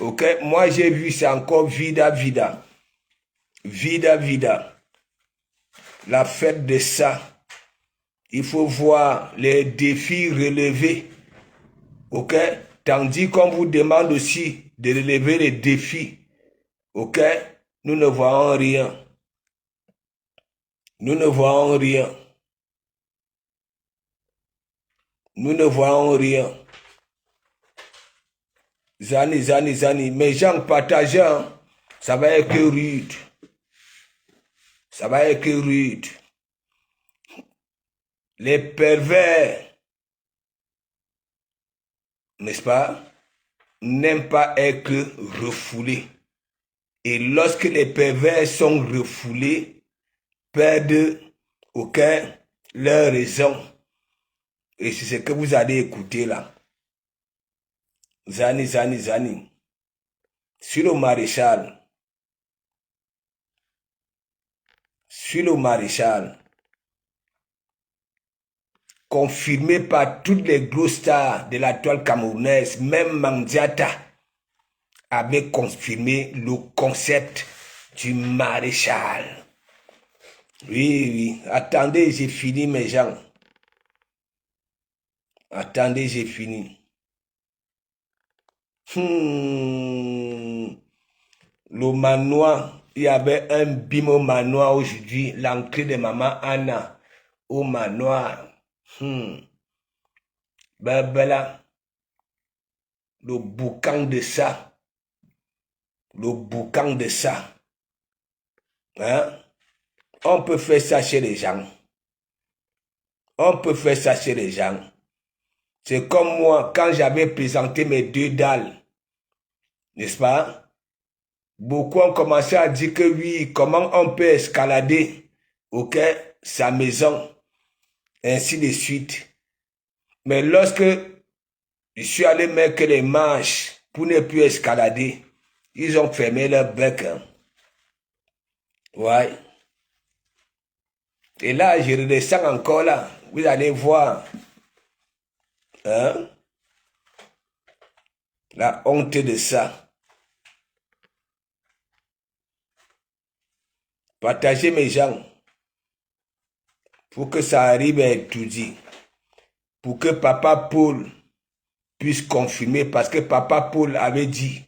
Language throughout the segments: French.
Ok, moi j'ai vu, c'est encore vida, vida. Vida, vida. La fête de ça. Il faut voir les défis relevés. Ok, tandis qu'on vous demande aussi de relever les défis. Ok, nous ne voyons rien. Nous ne voyons rien. Nous ne voyons rien. Zani, zani, zani. Mes gens partageant, ça va être rude. Ça va être rude. Les pervers, n'est-ce pas, n'aiment pas être refoulés. Et lorsque les pervers sont refoulés, perdent aucun leur raison. Et c'est ce que vous allez écouter là. Zani, zani, zani. Sur le maréchal. Sur le maréchal. Confirmé par toutes les grosses stars de la toile camerounaise, même Mandiata avait confirmé le concept du maréchal. Oui, oui. Attendez, j'ai fini mes gens. Attendez, j'ai fini. Le manoir, il y avait un bim au manoir aujourd'hui, l'entrée de maman Anna au manoir. Ben, le boucan de ça. Le boucan de ça. Hein? On peut faire ça chez les gens. On peut faire ça chez les gens. C'est comme moi, quand j'avais présenté mes 2 dalles, n'est-ce pas? Beaucoup ont commencé à dire que oui, comment on peut escalader, ok, sa maison, ainsi de suite. Mais lorsque je suis allé mettre les marches pour ne plus escalader, ils ont fermé leur bec. Hein. Ouais. Et là, je redescends encore là. Vous allez voir. Hein? La honte de ça. Partagez mes gens. Pour que ça arrive à être tout dit. Pour que Papa Paul puisse confirmer. Parce que Papa Paul avait dit,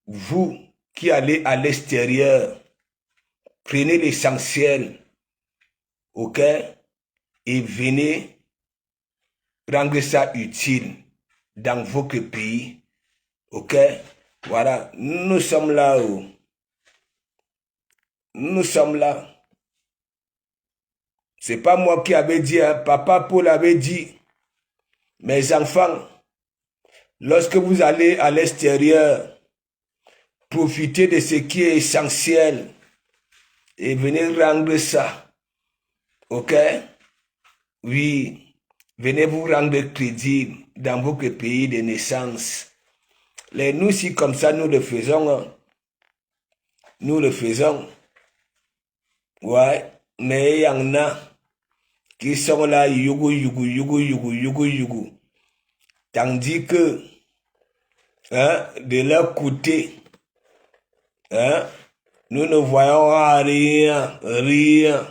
vous qui allez à l'extérieur, prenez l'essentiel. Ok? Et venez rendre ça utile dans votre pays. Ok? Voilà. Nous sommes là. Nous sommes là. C'est pas moi qui avais dit, hein. Papa Paul avait dit, mes enfants, lorsque vous allez à l'extérieur, profitez de ce qui est essentiel et venez rendre ça. Ok? Oui. Venez vous rendre crédible dans votre pays de naissance. Nous, si comme ça, nous le faisons. Hein. Nous le faisons. Ouais. Mais il y en a qui sont là, yougou, yougou, yougou, yougou, yougou, yougou. Tandis que, hein, de leur côté, hein, nous ne voyons rien, rien.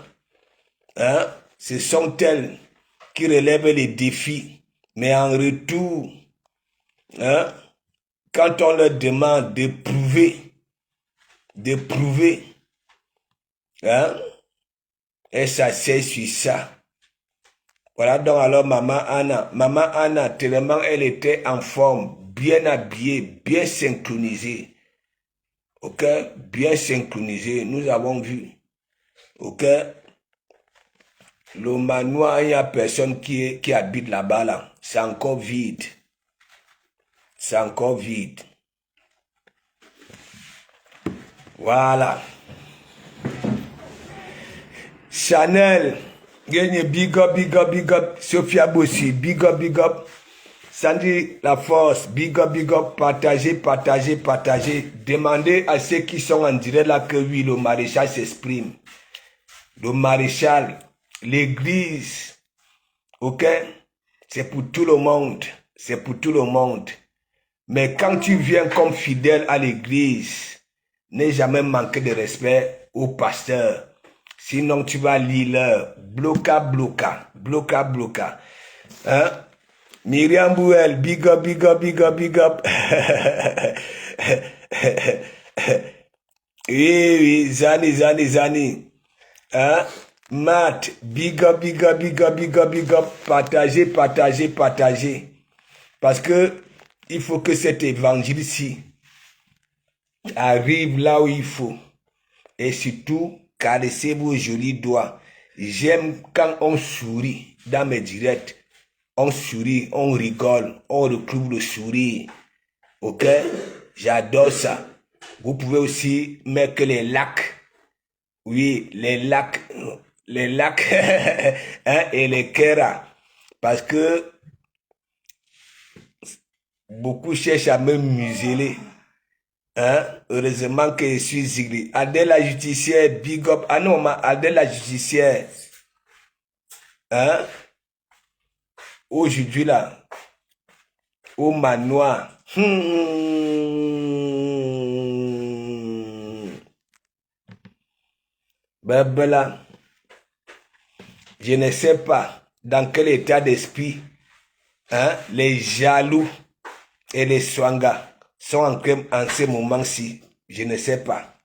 Hein, ce sont elles qui relèvent les défis. Mais en retour, hein, quand on leur demande de prouver, hein, et ça c'est sur ça. Voilà donc alors Maman Anna, tellement elle était en forme, bien habillée, bien synchronisée. Ok, bien synchronisée, nous avons vu. Ok, le manoir, il n'y a personne qui habite là-bas là. C'est encore vide. C'est encore vide. Voilà. Chanel, big up, big up, big up. Sophia Bossi, big up, big up. Sandy La Force, big up, partagez, partagez, partagez. Demandez à ceux qui sont en direct là que oui, le maréchal s'exprime. Le maréchal, l'église, ok? C'est pour tout le monde. C'est pour tout le monde. Mais quand tu viens comme fidèle à l'église, n'aie jamais manqué de respect au pasteur. Sinon, tu vas lire leur bloca, bloca, bloca, bloca. Hein? Myriam Bouel, big up, big up, big up, big up. Oui, oui, Zani, Zani, Zani. Hein? Matt, big up, big up, big up, big up, big up. Partagez, partagez, partagez. Parce que il faut que cet évangile-ci arrive là où il faut. Et surtout, caressez vos jolis doigts. J'aime quand on sourit dans mes directs. On sourit, on rigole, on retrouve le sourire. Ok? J'adore ça. Vous pouvez aussi mettre les lacs. Oui, les lacs hein, et les kéras. Parce que beaucoup cherchent à me museler. Hein? Heureusement que je suis Zigri. Adèle la justicière, big up. Ah non, Adèle la justicière. Hein? Aujourd'hui là, au manoir. Ben là, je ne sais pas dans quel état d'esprit hein, les jaloux et les swangas sont en ce moment-ci. Je ne sais pas.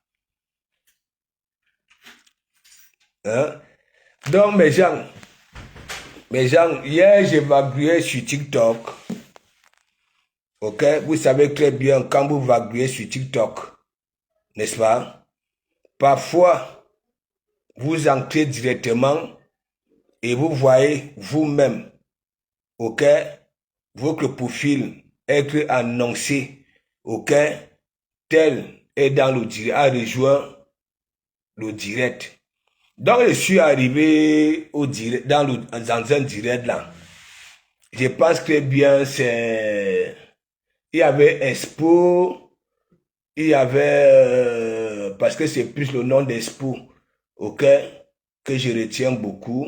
Hein? Donc mes gens, hier j'ai vagué sur TikTok. Ok, vous savez très bien quand vous vaguez sur TikTok, n'est-ce pas? Parfois, vous entrez directement et vous voyez vous-même, ok, votre profil être annoncé, ok, tel est dans le direct, a rejoint le direct. Donc je suis arrivé au direct, dans un direct là. Je pense très bien c'est, il y avait Expo, il y avait, parce que c'est plus le nom d'Expo, ok, que je retiens beaucoup,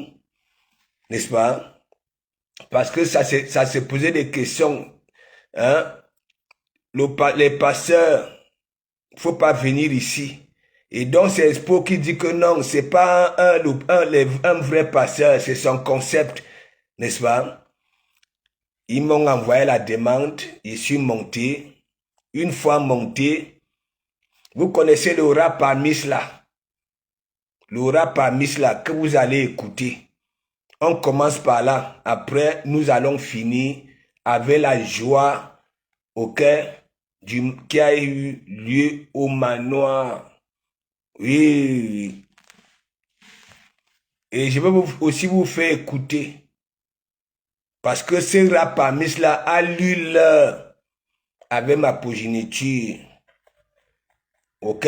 n'est-ce pas? Parce que ça se posait des questions, hein? Les pasteurs, faut pas venir ici. Et donc c'est Expo qui dit que non, c'est pas un vrai pasteur, c'est son concept, n'est-ce pas? Ils m'ont envoyé la demande, je suis monté. Une fois monté, vous connaissez le rap à Misla. Le rap à Misla que vous allez écouter. On commence par là. Après, nous allons finir avec la joie, ok, qui a eu lieu au manoir. Oui. Et je vais aussi vous faire écouter. Parce que ce rap à Misla a lu l'heure avec ma progéniture. Ok?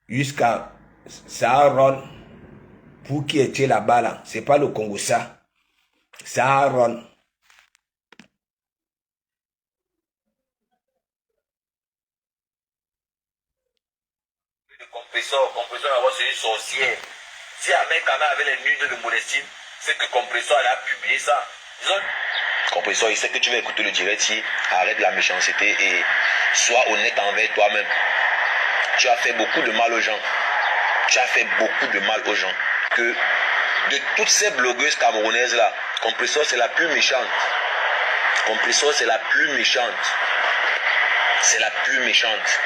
Jusqu'à Saharon. Vous qui étiez là-bas, là, c'est pas le Congo ça. Saharon. Compresseur d'abord c'est une sorcière. Si Ahmed Kana avait les nuits de Modestine, c'est que Compresseur a publié ça. Compresseur, il sait que tu vas écouter le direct ici. Arrête la méchanceté et sois honnête envers toi-même. Tu as fait beaucoup de mal aux gens. Tu as fait beaucoup de mal aux gens. Que de toutes ces blogueuses camerounaises là, Compresseur c'est la plus méchante. Compresseur c'est la plus méchante. C'est la plus méchante.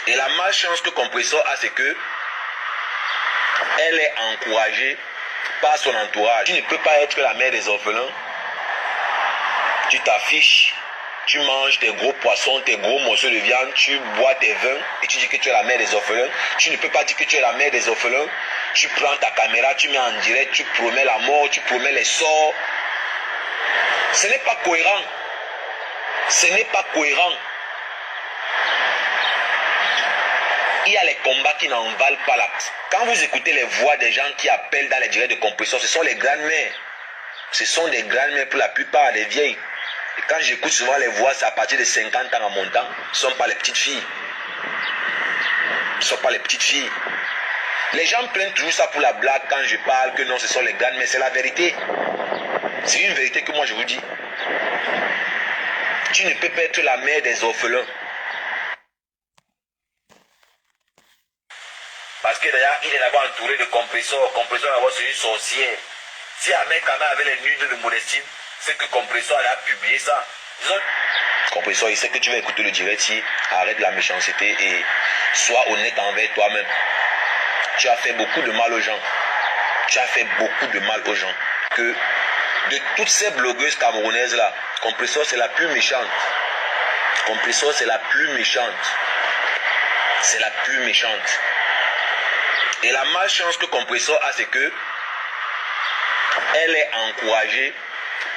Et la malchance que Compresseur a, c'est que elle est encouragée par son entourage. Tu ne peux pas être la mère des orphelins. Tu t'affiches, tu manges tes gros poissons, tes gros morceaux de viande, tu bois tes vins et tu dis que tu es la mère des orphelins. Tu ne peux pas dire que tu es la mère des orphelins. Tu prends ta caméra, tu mets en direct, tu promets la mort, tu promets les sorts. Ce n'est pas cohérent. Ce n'est pas cohérent. Il y a les combats qui n'en valent pas la... Quand vous écoutez les voix des gens qui appellent dans les directs de Compresseur, ce sont les grandes-mères. Ce sont des grandes-mères pour la plupart, des vieilles. Et quand j'écoute souvent les voix, c'est à partir de 50 ans en montant. Ce ne sont pas les petites filles. Ce ne sont pas les petites filles. Les gens prennent toujours ça pour la blague quand je parle que non, ce sont les grandes-mères. C'est la vérité. C'est une vérité que moi je vous dis. Tu ne peux pas être la mère des orphelins. Parce que d'ailleurs, il est d'abord entouré de compresseurs. Compresseur d'abord c'est une sorcière. Si Ahmed Kama avait les nuits de Modestine, c'est que Compresseur a publié ça. Compresseur, il sait que tu vas écouter le direct si arrête la méchanceté et sois honnête envers toi-même. Tu as fait beaucoup de mal aux gens. Tu as fait beaucoup de mal aux gens. Que de toutes ces blogueuses camerounaises là, Compresseur c'est la plus méchante. Compresseur c'est la plus méchante. C'est la plus méchante. Et la malchance que Compresseur a, c'est que elle est encouragée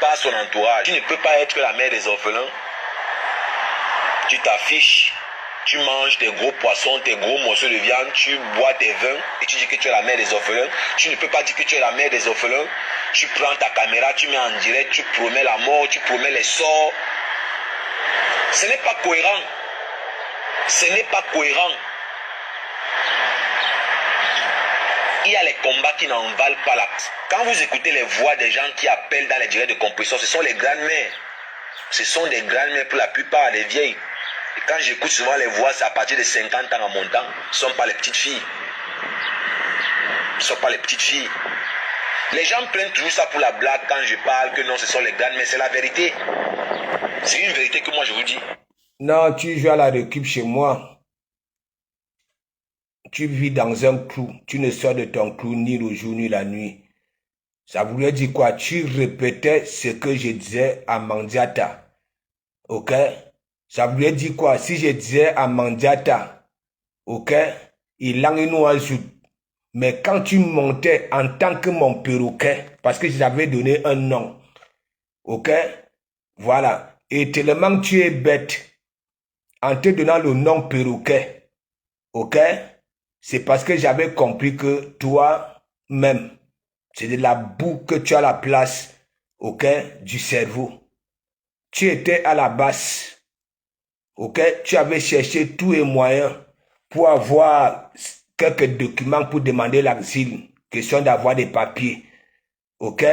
par son entourage. Tu ne peux pas être la mère des orphelins. Tu t'affiches, tu manges tes gros poissons, tes gros morceaux de viande, tu bois tes vins et tu dis que tu es la mère des orphelins. Tu ne peux pas dire que tu es la mère des orphelins. Tu prends ta caméra, tu mets en direct, tu promets la mort, tu promets les sorts. Ce n'est pas cohérent. Ce n'est pas cohérent. Il y a les combats qui n'en valent pas la... Quand vous écoutez les voix des gens qui appellent dans les directs de Compresseur, ce sont les grandes-mères. Ce sont des grandes-mères pour la plupart, les vieilles. Et quand j'écoute souvent les voix, c'est à partir de 50 ans en montant. Ce ne sont pas les petites filles. Ce ne sont pas les petites filles. Les gens prennent toujours ça pour la blague quand je parle que non, ce sont les grandes-mères. C'est la vérité. C'est une vérité que moi je vous dis. Non, tu joues à la récup chez moi. Tu vis dans un clou, tu ne sors de ton clou ni le jour ni la nuit. Ça voulait dire quoi? Tu répétais ce que je disais à Mandiata. Ok? Ça voulait dire quoi? Si je disais à Mandiata, ok? Il nous ajoute. Mais quand tu montais en tant que mon perroquet, parce que j'avais donné un nom, ok? Voilà. Et tellement tu es bête, en te donnant le nom perroquet, ok? C'est parce que j'avais compris que toi-même, c'est de la boue que tu as à la place, ok, du cerveau. Tu étais à la base, ok, tu avais cherché tous les moyens pour avoir quelques documents pour demander l'asile, question d'avoir des papiers, ok,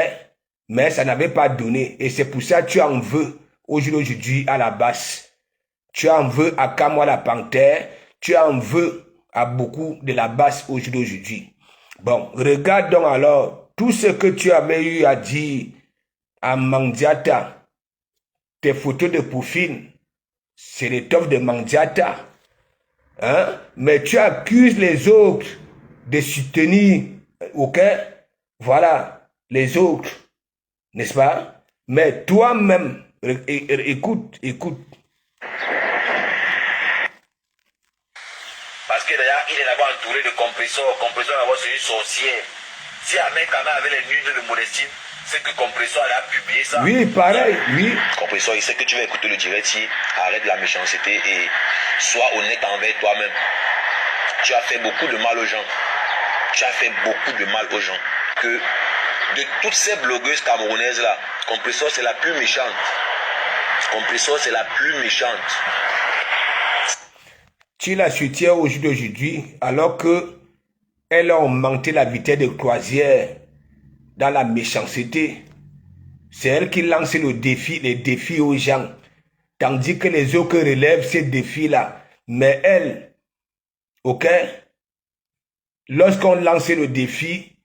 mais ça n'avait pas donné. Et c'est pour ça que tu en veux aujourd'hui à la base. Tu en veux à Kamwa la Panthère, tu en veux à beaucoup de la base aujourd'hui. Bon, regarde donc alors tout ce que tu avais eu à dire à Mandiata, tes photos de profil, c'est l'étoffe de Mandiata. Hein? Mais tu accuses les autres de soutenir, ok? Voilà, les autres, n'est-ce pas? Mais toi-même, écoute. Parce que d'ailleurs, il est d'abord entouré de compresseurs. Compresseur d'abord c'est une sorcière. Si Ahmed Kama avait les nuits de Modestine, c'est que Compresseur a publié ça. Oui, pareil, oui. Compresseur, il sait que tu vas écouter le direct si arrête la méchanceté et sois honnête envers toi-même. Tu as fait beaucoup de mal aux gens. Tu as fait beaucoup de mal aux gens. Que de toutes ces blogueuses camerounaises là, Compresseur c'est la plus méchante. Compresseur c'est la plus méchante. Tu la soutiens aujourd'hui alors que elles ont augmenté la vitesse de croisière dans la méchanceté. C'est elle qui lance les défis aux gens. Tandis que les autres relèvent ces défis-là. Mais elle, ok, lorsqu'on lance le défi,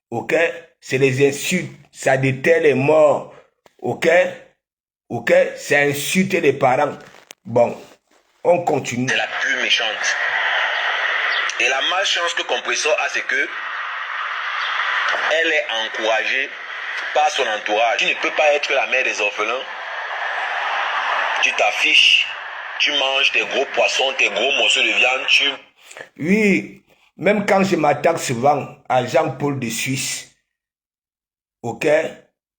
ok, c'est les insultes, ça déterre les morts, ok, ça insulte les parents. Bon, on continue. C'est la plus méchante. Et la malchance que Compresseur a, c'est que elle est encouragée par son entourage. Tu ne peux pas être la mère des orphelins. Tu t'affiches, tu manges tes gros poissons, tes gros morceaux de viande, Oui, même quand je m'attaque souvent à Jean-Paul de Suisse, ok,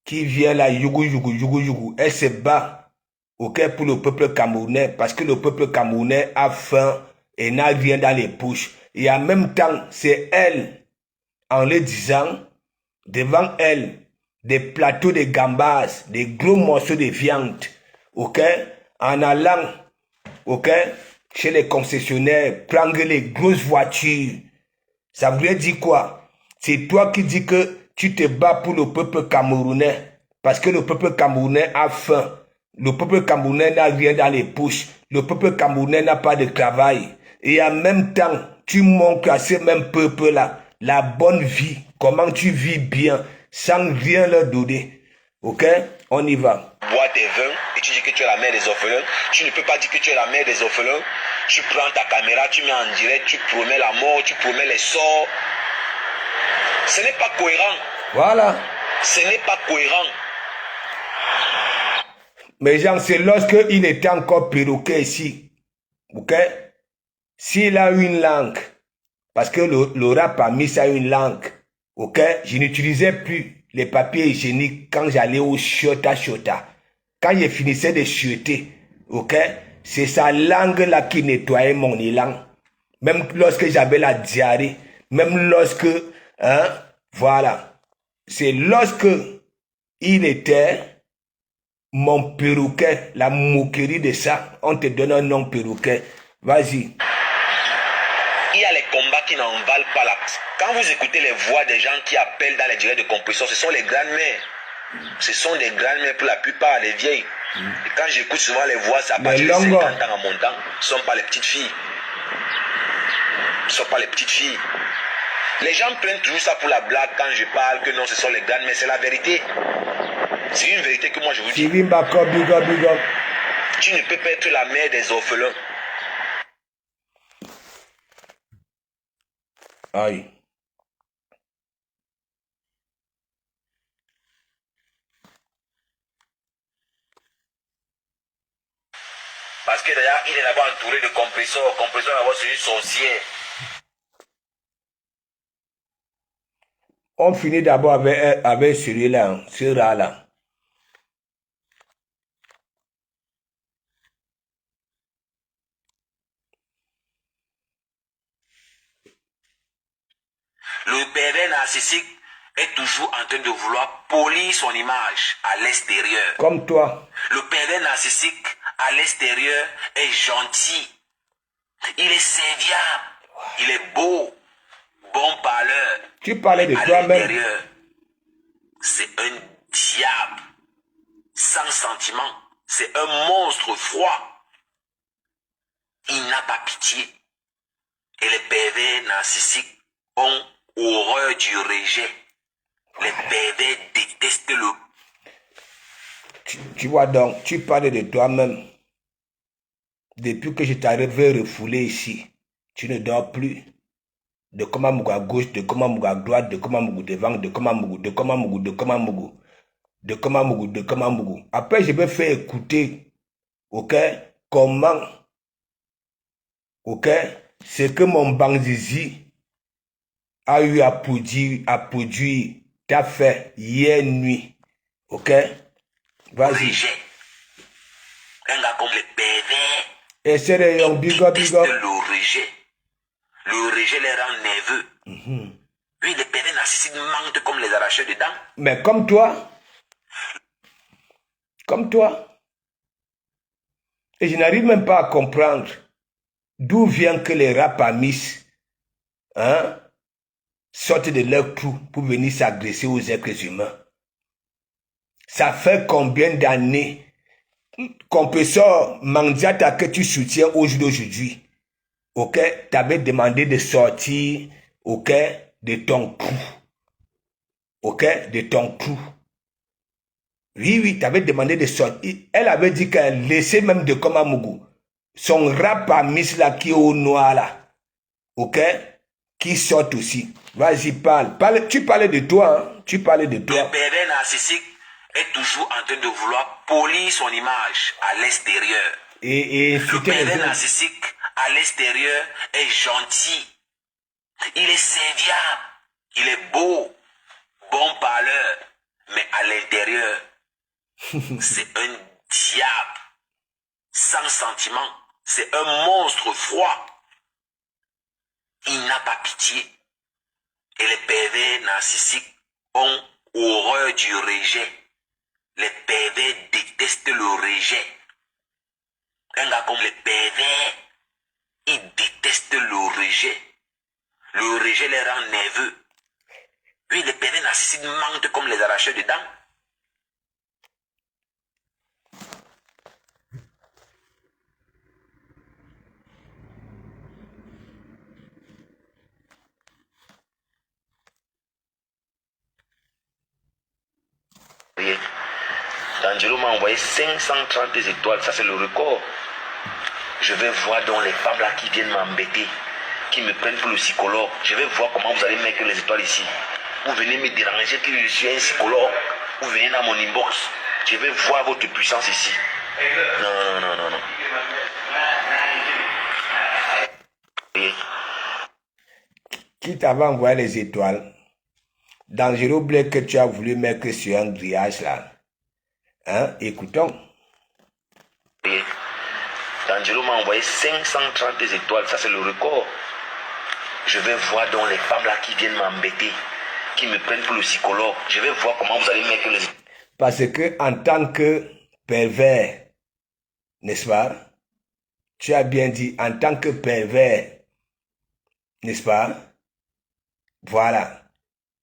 qui vient là, yougou, elle se bat, ok, pour le peuple camerounais, parce que le peuple camerounais a faim et n'a rien dans les poches. Et en même temps, c'est elle, en le disant, devant elle, des plateaux de gambas, des gros morceaux de viande, ok, en allant, ok, chez les concessionnaires, prendre les grosses voitures. Ça voulait dire quoi? C'est toi qui dis que tu te bats pour le peuple camerounais, parce que le peuple camerounais a faim. Le peuple camerounais n'a rien dans les poches. Le peuple camerounais n'a pas de travail. Et en même temps, tu montres à ce même peuple-là la bonne vie. Comment tu vis bien, sans rien leur donner. Ok? On y va. Bois tes vins et tu dis que tu es la mère des orphelins. Tu ne peux pas dire que tu es la mère des orphelins. Tu prends ta caméra, tu mets en direct, tu promets la mort, tu promets les sorts. Ce n'est pas cohérent. Voilà. Ce n'est pas cohérent. Mais Jean, c'est lorsqu'il était encore perroquet ici. Ok? S'il a une langue, parce que le rap a mis ça une langue. Ok? Je n'utilisais plus les papiers hygiéniques quand j'allais au chota. Quand je finissais de chuter, ok? C'est sa langue là qui nettoyait mon élan. Même lorsque j'avais la diarrhée, même lorsque, hein, voilà. C'est lorsque il était mon perroquet, la moquerie de ça. On te donne un nom perroquet. Vas-y. Il y a les combats qui n'en valent pas la... Quand vous écoutez les voix des gens qui appellent dans les directs de compression, ce sont les grandes-mères. Ce sont des grandes-mères pour la plupart, les vieilles. Et quand j'écoute souvent les voix, c'est à partir de 50 ans en montant. Ce ne sont pas les petites filles. Ce ne sont pas les petites filles. Les gens prennent toujours ça pour la blague quand je parle que non, ce sont les grandes-mères. C'est la vérité. C'est une vérité que moi je vous dis. Big up. Tu ne peux pas être la mère des orphelins. Aïe. Parce que d'ailleurs, il est d'abord entouré de compresseurs. Compresseur d'abord, c'est une sorcière. On finit d'abord avec celui-là, hein, ce rat-là. Le pervers narcissique est toujours en train de vouloir polir son image à l'extérieur. Comme toi. Le pervers narcissique à l'extérieur est gentil. Il est serviable. Il est beau. Bon parleur. Tu parlais de à toi-même. l'intérieur, c'est un diable. Sans sentiment. C'est un monstre froid. Il n'a pas pitié. Et les pervers narcissiques ont horreur du rejet. Les pervers détestent le... Tu vois donc, tu parlais de toi-même. Depuis que je t'arrivais refoulé ici, tu ne dors plus. De Komamougou à gauche, de Komamougou à droite, de Komamougou devant, de Komamougou, de Komamougou, de Komamougou, de Komamougou, de Komamougou. Après, je vais faire écouter, ok, comment, ok, ce que mon Banzizi a eu à produire, t'as fait hier nuit, ok? Vas-y. Un gars comme les pervers. Et c'est les young, big up. Le rejet. Le rejet les rend nerveux. Oui, les pervers narcissiques mentent comme les arracheurs de dents. Mais comme toi. Et je n'arrive même pas à comprendre d'où vient que les rapamis, hein, sortent de leur trou pour venir s'agresser aux êtres humains. Ça fait combien d'années, compresseur Mandiata que tu soutiens au jour d'aujourd'hui, ok, t'avais demandé de sortir, ok, de ton trou. Ok, de ton trou. Oui, t'avais demandé de sortir. Elle avait dit qu'elle laissait même de Komamougou. Son rap à Miss là qui est au noir là. Ok, qui sort aussi. Vas-y, parle. Tu parlais de toi, hein? Tu parlais de toi. Le pervers narcissique est toujours en train de vouloir polir son image à l'extérieur. Et le pervers narcissique à l'extérieur est gentil. Il est serviable. Il est beau. Bon parleur. Mais à l'intérieur, c'est un diable. Sans sentiment. C'est un monstre froid. Il n'a pas pitié. Et les pervers narcissiques ont horreur du rejet. Les pervers détestent le rejet. Un gars comme les pervers, ils détestent le rejet. Le rejet les rend nerveux. Oui, les pervers narcissiques mentent comme les arracheurs de dents. D'Angelo m'a envoyé 530 étoiles, ça c'est le record. Je vais voir donc les femmes là qui viennent m'embêter, qui me prennent pour le psychologue. Je vais voir comment vous allez mettre les étoiles ici. Vous venez me déranger que je suis un psychologue. Vous venez dans mon inbox. Je vais voir votre puissance ici. Non, non, non, non, non. Qui t'avait envoyé les étoiles? Dangereux blé que tu as voulu mettre sur un grillage là. Hein? Écoutons. D'Angelo m'a envoyé 530 étoiles, ça c'est le record. Je vais voir donc les femmes là qui viennent m'embêter, qui me prennent pour le psychologue. Je vais voir comment vous allez mettre les... Parce que en tant que pervers, n'est-ce pas? Tu as bien dit, en tant que pervers, n'est-ce pas? Voilà.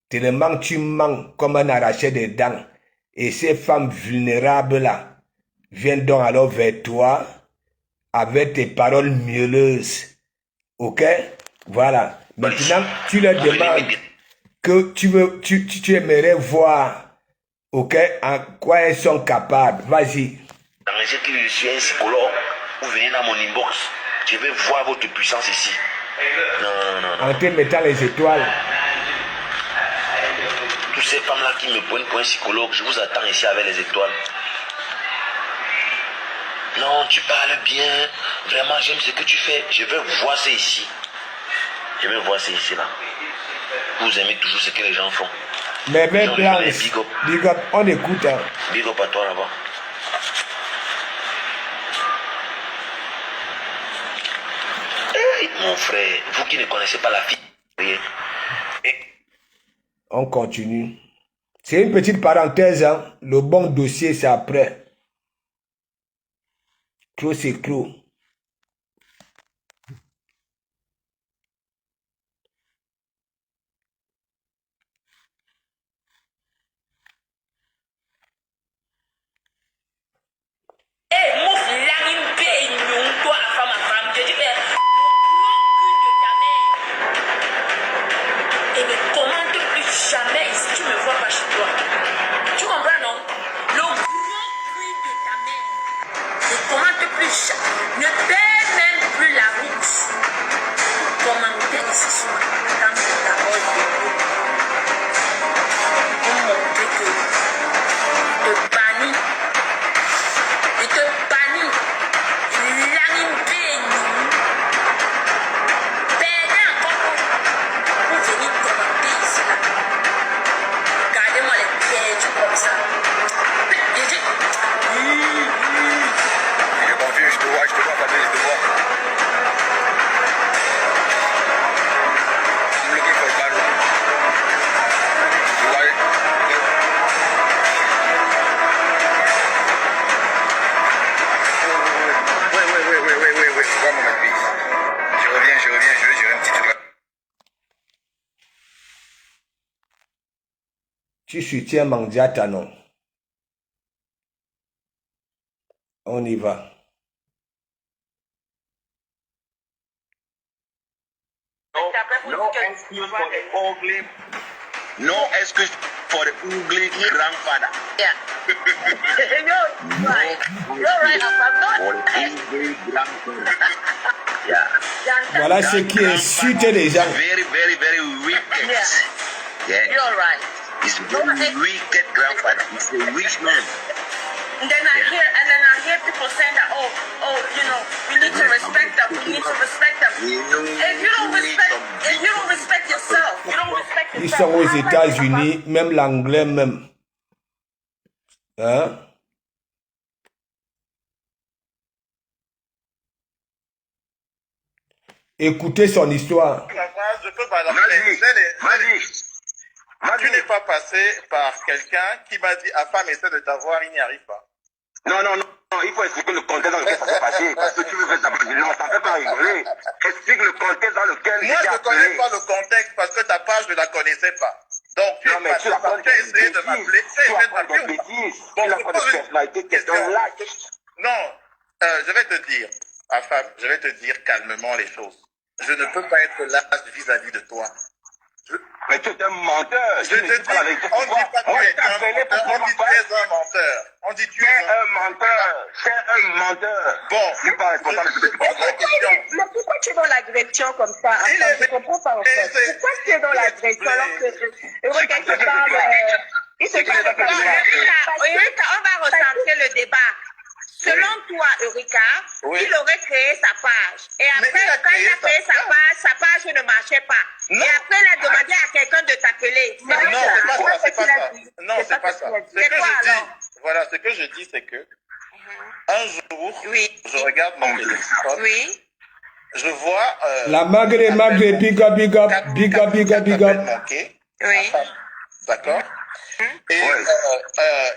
Tellement tu manques comme un arraché des dents. Et ces femmes vulnérables là viennent donc alors vers toi avec tes paroles mielleuses. Ok? Voilà. Maintenant, tu leur demandes que tu aimerais voir, ok, en quoi elles sont capables. Vas-y. Je que je suis un psychologue. Vous venez dans mon inbox. Je vais voir votre puissance ici. Non, non, non, non. En te mettant les étoiles. Toutes ces femmes-là qui me prennent pour un psychologue, je vous attends ici avec les étoiles. Non, tu parles bien. Vraiment, j'aime ce que tu fais. Je vais voir ça ici. Je vais voir ça ici, là. Vous aimez toujours ce que les gens font. Mais même Blanche, big up, on écoute. Hein. Big up à toi là-bas. Hey, mon frère, vous qui ne connaissez pas la fille, on continue. C'est une petite parenthèse. Hein. Le bon dossier, c'est après. Clos, c'est clos. Tu soutiens Mandiata, non? On y va. No excuse for the ugly. No excuse for the ugly grandfather. Yeah. You're right. You're right. I'm not. For the ugly grandfather. Yeah. Voilà ce qui insulte les gens. Very, very, very wicked. Yeah. Yeah. You're right. He's a very wicked grandfather. He's a rich man. And then I hear people saying that, oh, you know, we need to respect them. We need to respect them. If you don't respect yourself, you don't respect yourself. Ils sont aux États-Unis, même l'anglais même. Hein? Écoutez son histoire. Je peux tu n'es pas passé par quelqu'un qui m'a dit à femme essaie de t'avoir, il n'y arrive pas. Non, il faut expliquer le contexte dans lequel ça s'est passé. Parce que tu veux faire ta page, non, ça ne fait pas rigoler. Explique le contexte dans lequel Moi, je ne connais pas le contexte parce que ta page, je ne la connaissais pas. Donc, tu as essayé de m'appeler. Non, je vais te dire, Afam, je vais te dire calmement les choses. Je ne peux pas être lâche vis-à-vis de toi. Mais tu es un menteur. Je te dis, on ne dit pas que tu es un menteur, on dit tu es un menteur. On dit tu es un menteur. C'est un menteur. Bon, Je suis pas responsable de ce que tu penses. Mais pourquoi tu es dans l'agression comme ça? Attends, je comprends pas en fait. Pourquoi tu es dans l'agression alors que Eureka il se parle, il se parle comme ça? Eureka, on va recentrer le débat. Selon toi, Eureka, il aurait créé sa page. Et après, quand il a créé sa page ne marchait pas. Et après, il a demandé à quelqu'un de t'appeler. Non, c'est pas ça. Non, c'est pas ça. Ce que je dis, voilà, ce que je dis, c'est que un jour, je regarde mon téléphone. Oui. Je vois. La Maghré, big up. Oui. D'accord. Et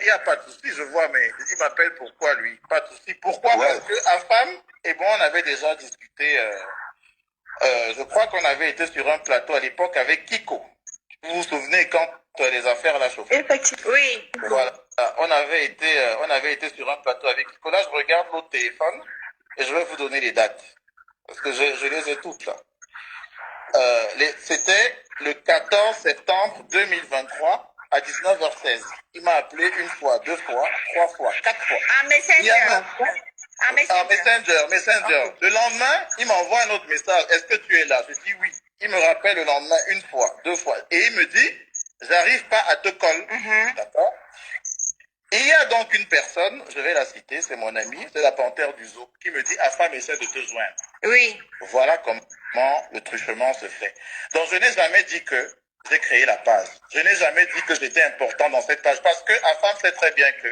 il n'y a pas de souci, je vois, mais il m'appelle pourquoi lui? Pas de souci. Pourquoi? Parce que Afam et bon, on avait déjà discuté. Je crois qu'on avait été sur un plateau à l'époque avec Kiko. Vous vous souvenez quand les affaires la chauffaient? Effectivement. Oui. Voilà. On avait été sur un plateau avec Kiko. Là, je regarde l'autre téléphone et je vais vous donner les dates. Parce que je les ai toutes là. C'était le 14 septembre 2023 à 19h16. Il m'a appelé une fois, deux fois, trois fois, quatre fois. Messenger. Le lendemain, il m'envoie un autre message. Est-ce que tu es là? Je dis oui. Il me rappelle le lendemain une fois, deux fois. Et il me dit, j'arrive pas à te coller. D'accord? Il y a donc une personne, je vais la citer, c'est mon ami, c'est la panthère du zoo, qui me dit, Afam essaie de te joindre. Oui. Voilà comment le truchement se fait. Donc je n'ai jamais dit que j'ai créé la page. Je n'ai jamais dit que j'étais important dans cette page, parce que Afam sait très bien que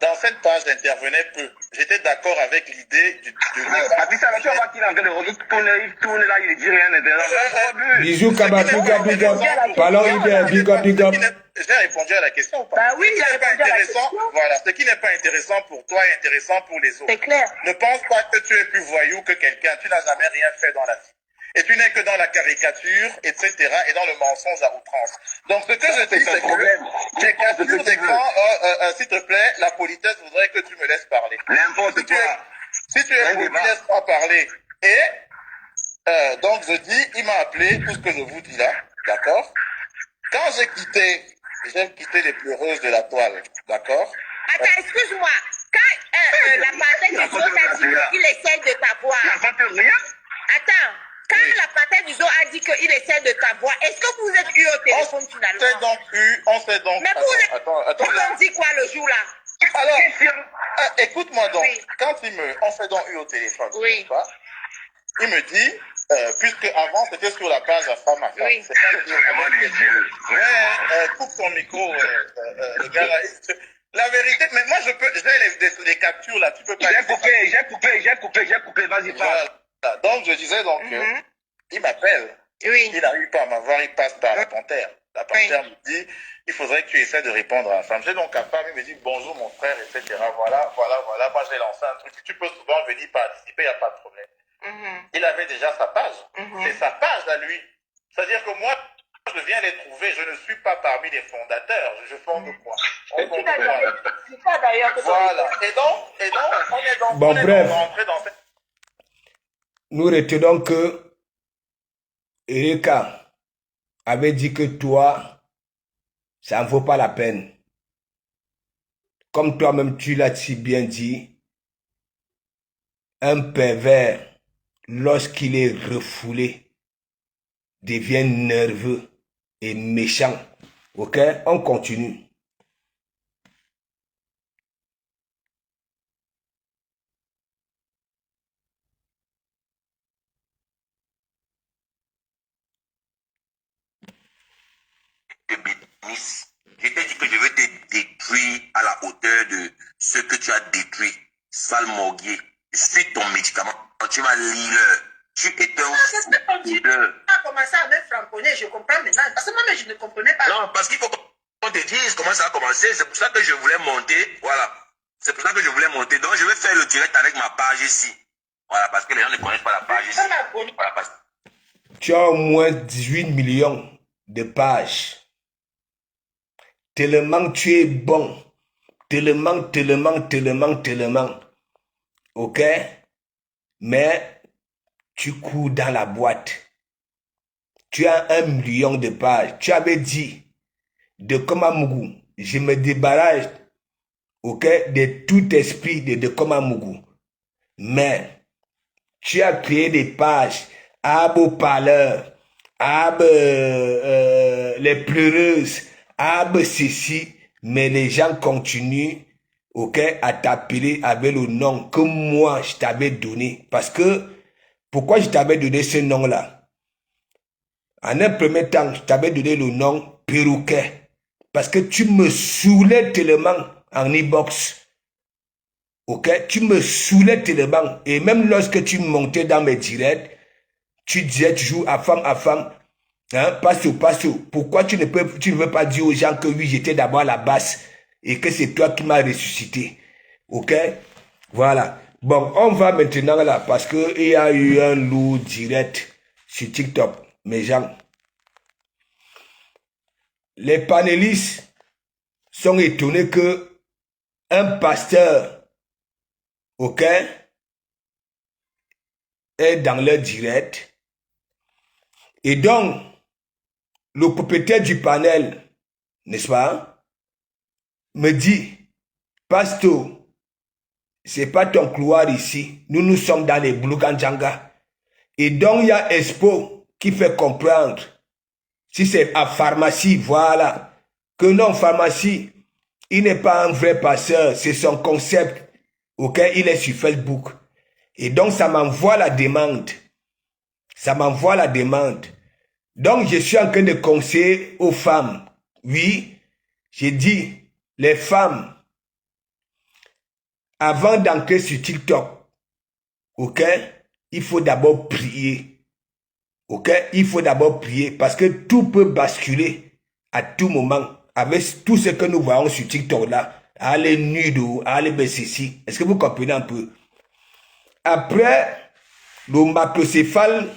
dans cette page, j'intervenais peu. J'étais d'accord avec l'idée du Papi, ça va, tu vois qu'il est en train de il tourne là, il dit rien. Bisous, Kaba, big up. Parlons Hubert, big up. J'ai répondu à la question ou pas? Bah oui, il a ce qui n'est pas répondu à la intéressant, question. voilà, ce qui n'est pas intéressant pour toi est intéressant pour les autres. C'est clair. Ne pense pas que tu es plus voyou que quelqu'un. Tu n'as jamais rien fait dans la vie. Et tu n'es que dans la caricature, etc., et dans le mensonge à outrance. Donc, ce que je dis, c'est que les captures d'écran, s'il te plaît, la politesse voudrait que tu me laisses parler. N'importe quoi. Si tu es poli, laisse-moi parler. Et, donc, je dis, il m'a appelé, tout ce que je vous dis là, d'accord? Quand j'ai quitté les pleureuses de la toile, d'accord? Attends, excuse-moi. Quand la panthère du zoo t'a dit qu'il essaie de t'avoir. Attends. Quand la panthère du zoo a dit qu'il essaie de t'avoir, est-ce que vous êtes eu au téléphone finalement? On s'est donc. Mais vous attends. Vous ont dit quoi le jour-là? Alors, écoute-moi donc. Oui. Quand on s'est donc eu au téléphone, oui. Il me dit, puisque avant c'était sur la page à femme à femme. Oui. C'est pas coupe ton micro, le gars là. La vérité, mais moi j'ai les captures là, tu peux pas. J'ai coupé, vas-y, parle. Voilà. Donc je disais donc, il m'appelle. Oui. Il n'arrive pas à m'avoir, il passe par la panthère. La panthère me dit, il faudrait que tu essaies de répondre à la femme. J'ai donc à femme, il me dit bonjour mon frère, etc. Voilà. Moi j'ai lancé un truc. Tu peux souvent venir participer, il n'y a pas de problème. Il avait déjà sa page. C'est sa page à lui. C'est-à-dire que moi, je viens les trouver. Je ne suis pas parmi les fondateurs. Je fonde quoi? C'est ça d'ailleurs. Voilà. Et donc, on est donc, bon, bref. rentré dans cette... Nous retenons que Eureka avait dit que toi, ça ne vaut pas la peine. Comme toi-même tu l'as si bien dit, un pervers, lorsqu'il est refoulé, devient nerveux et méchant. Ok? On continue. Je t'ai dit que je vais te détruire à la hauteur de ce que tu as détruit. Sale morguier. Je suis ton médicament. Tu m'as leader. Tu es un leader. Tu as commencé à me framponner, je comprends maintenant. Parce que moi, je ne comprenais pas. Non, parce qu'il faut qu'on te dise comment ça a commencé. C'est pour ça que je voulais monter. Voilà. C'est pour ça que je voulais monter. Donc, je vais faire le direct avec ma page ici. Voilà, parce que les gens ne connaissent pas la page ici. Voilà, parce... Tu as au moins 18 millions de pages. Tellement tu es bon. Tellement. Ok? Mais tu cours dans la boîte. tu as 1 million de pages. Tu avais dit de Komamougou, je me débarrasse, ok, de tout esprit de Komamougou. Mais tu as créé des pages, Abo Parleur, Ab les pleureuses, Ab ceci, mais les gens continuent, ok, à t'appeler avec le nom que moi je t'avais donné. Parce que, pourquoi je t'avais donné ce nom-là? En un premier temps, je t'avais donné le nom Perroquet. Parce que tu me saoulais tellement en e-box. Ok? Tu me saoulais tellement. Et même lorsque tu montais dans mes directs, tu disais toujours à femme, hein, passe-au. Pourquoi tu ne veux pas dire aux gens que oui, j'étais d'abord à la basse et que c'est toi qui m'as ressuscité. Ok? Voilà. Bon, on va maintenant là parce qu'il y a eu un lourd direct sur TikTok. Mes gens. Les panélistes sont étonnés que un pasteur, ok, est dans leur direct. Et donc, le propriétaire du panel, n'est-ce pas, me dit, Pasto, c'est pas ton couloir ici. Nous sommes dans les Blouganjanga. Et donc, il y a Expo qui fait comprendre, si c'est à pharmacie, voilà, que non, pharmacie, il n'est pas un vrai passeur, c'est son concept, ok, il est sur Facebook. Et donc, ça m'envoie la demande. Ça m'envoie la demande. Donc, je suis en train de conseiller aux femmes. Oui, j'ai dit, les femmes, avant d'entrer sur TikTok, ok, il faut d'abord prier. Ok, il faut d'abord prier parce que tout peut basculer à tout moment avec tout ce que nous voyons sur TikTok là. Allez nudo, allez ceci. Est-ce que vous comprenez un peu? Après, le macrocéphale,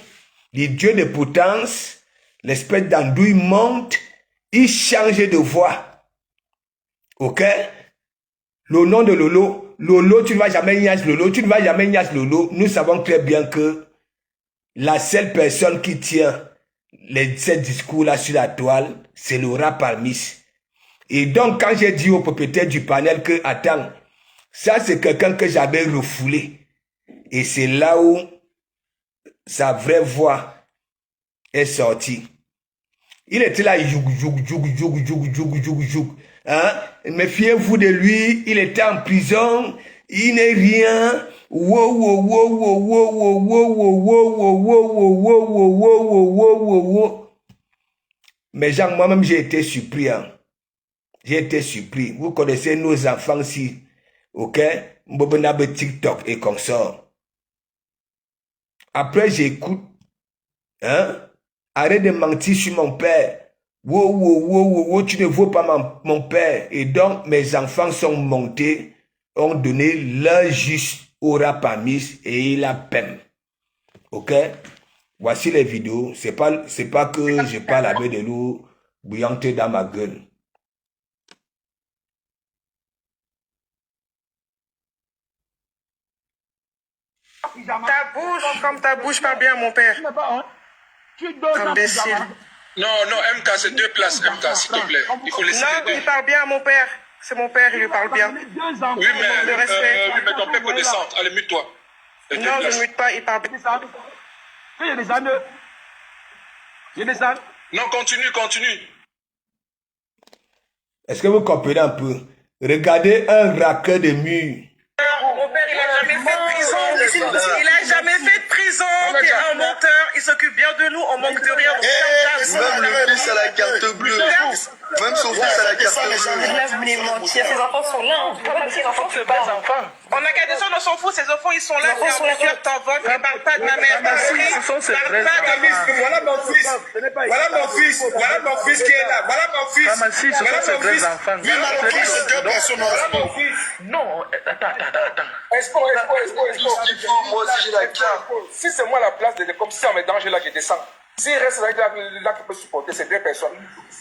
les dieux de potence, l'espèce d'andouille monte, il change de voix. Ok? Le nom de Lolo, Lolo, tu ne vas jamais niasse Lolo, tu ne vas jamais niasse Lolo. Nous savons très bien que la seule personne qui tient ces discours-là sur la toile, c'est le rap Parmis. Et donc, quand j'ai dit au propriétaire du panel que, attends, ça c'est quelqu'un que j'avais refoulé. Et c'est là où sa vraie voix est sortie. Il était là, joug. Hein? Méfiez-vous de lui, il était en prison, il n'est rien. Mais Jean, moi-même, j'ai été surpris. Hein. J'ai été surpris. Vous connaissez nos enfants ici. Ok? Mbobenabe TikTok et consort. Après, j'écoute. Hein? Arrête de mentir sur mon père. Tu ne vaux pas mon père. Et donc, mes enfants sont montés, ont donné leur juste au Rapamis et il a peine. Ok? Voici les vidéos. C'est pas que je parle avec de l'eau bouillante dans ma gueule. Ta bouche, comme ta bouche parle bien, mon père. Imbécile. Non, MK, c'est 2 places, MK, s'il te plaît. Il faut laisser. Non, il parle bien, mon père. C'est mon père, il lui parle bien. Oui, mais ton père peut descendre. Allez, mute-toi. Non, je ne mute pas, il parle bien. Je descends. Non, continue. Est-ce que vous comprenez un peu? Regardez un raqueur de mur. Mon père, il n'a jamais fait de prison. Il n'a jamais fait de prison. Il est un menteur. Il s'occupe bien de nous. On manque de rien. Même le fils à la carte bleue. Même son fils à la carte bleue. Là, vous venez mentir. Ses enfants sont là. Ses enfants ne sont pas enfants. On n'a qu'à descendre, on s'en fout. Ses enfants, ils sont là. Ils sont là. T'envoles. Ne parle pas de ma mère. Voilà mon fils. Voilà mon fils qui est là. Voilà mon fils. Voilà mon fils. Non, attends. Expo. Moi aussi j'ai la carte. Si c'est moi la place de comme si on me danger là, je descends. S'il reste là qui peut supporter ces 2 personnes.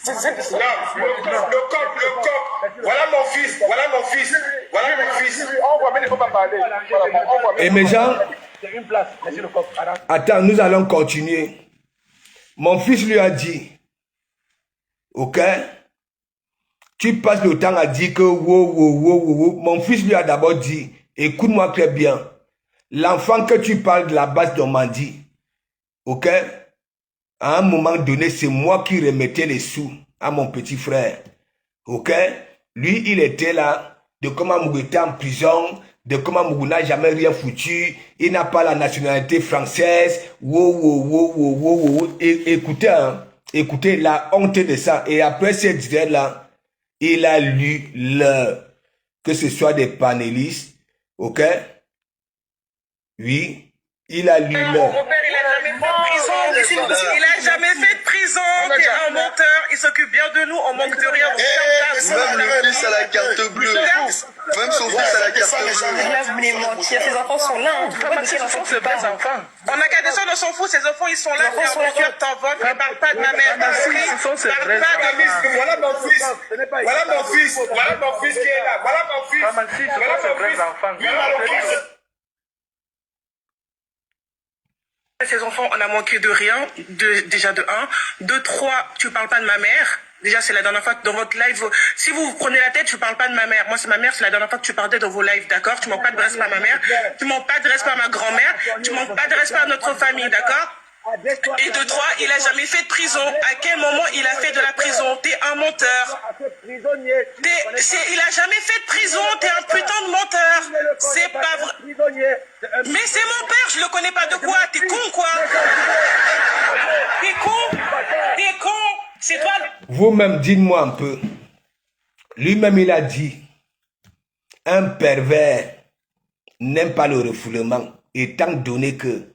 Le coq. Voilà mon fils. On ne faut pas parler. Et mes gens, attends, nous allons continuer. Mon fils lui a dit, ok, tu passes le temps à dire que wow. Mon fils lui a d'abord dit, écoute-moi très bien, l'enfant que tu parles de la base de Mandi, ok, à un moment donné, c'est moi qui remettais les sous à mon petit frère, ok, lui il était là, de comment Mougou était en prison, de comment Mougou n'a jamais rien foutu, il n'a pas la nationalité française, écoutez, hein, écoutez la honte de ça, et après cette idée-là, il a lu que ce soit des panélistes, ok? Oui, il a lu Mon père, il a jamais fait de prison. Il a jamais fait de prison. T'es un menteur. Il s'occupe bien de nous. On manque de rien. Même le fils à la carte bleue. Même son fils à la carte bleue. Là, vous voulez mentir. Ces enfants sont là. On ne peut pas dire ces enfants, c'est pas des enfants. On n'a qu'à descendre, on s'en fout. Ces enfants, ils sont là. T'es un menteur, t'en votes. Ne parle pas de ma mère. Voilà mon fils. Voilà mon fils. Voilà mon fils qui est là. Voilà mon fils. Voilà mon fils. Ces enfants, on a manqué de rien, déjà de 1. De 3, tu parles pas de ma mère. Déjà, c'est la dernière fois que dans votre live, si vous prenez la tête, je parle pas de ma mère. Moi, c'est ma mère, c'est la dernière fois que tu parlais dans vos lives, d'accord? Tu manques pas de respect à ma mère, tu manques pas de respect à ma grand-mère, tu manques pas de respect à notre famille, d'accord? Et de 3, il a jamais fait de prison. À quel moment il a fait de la prison? T'es un menteur. Il a jamais fait de prison. T'es un putain de menteur. C'est pas vrai. Mais c'est mon père, je le connais pas de quoi. T'es con, quoi. T'es con. T'es con. C'est toi. Vous-même, dites-moi un peu. Lui-même, il a dit, un pervers n'aime pas le refoulement, étant donné que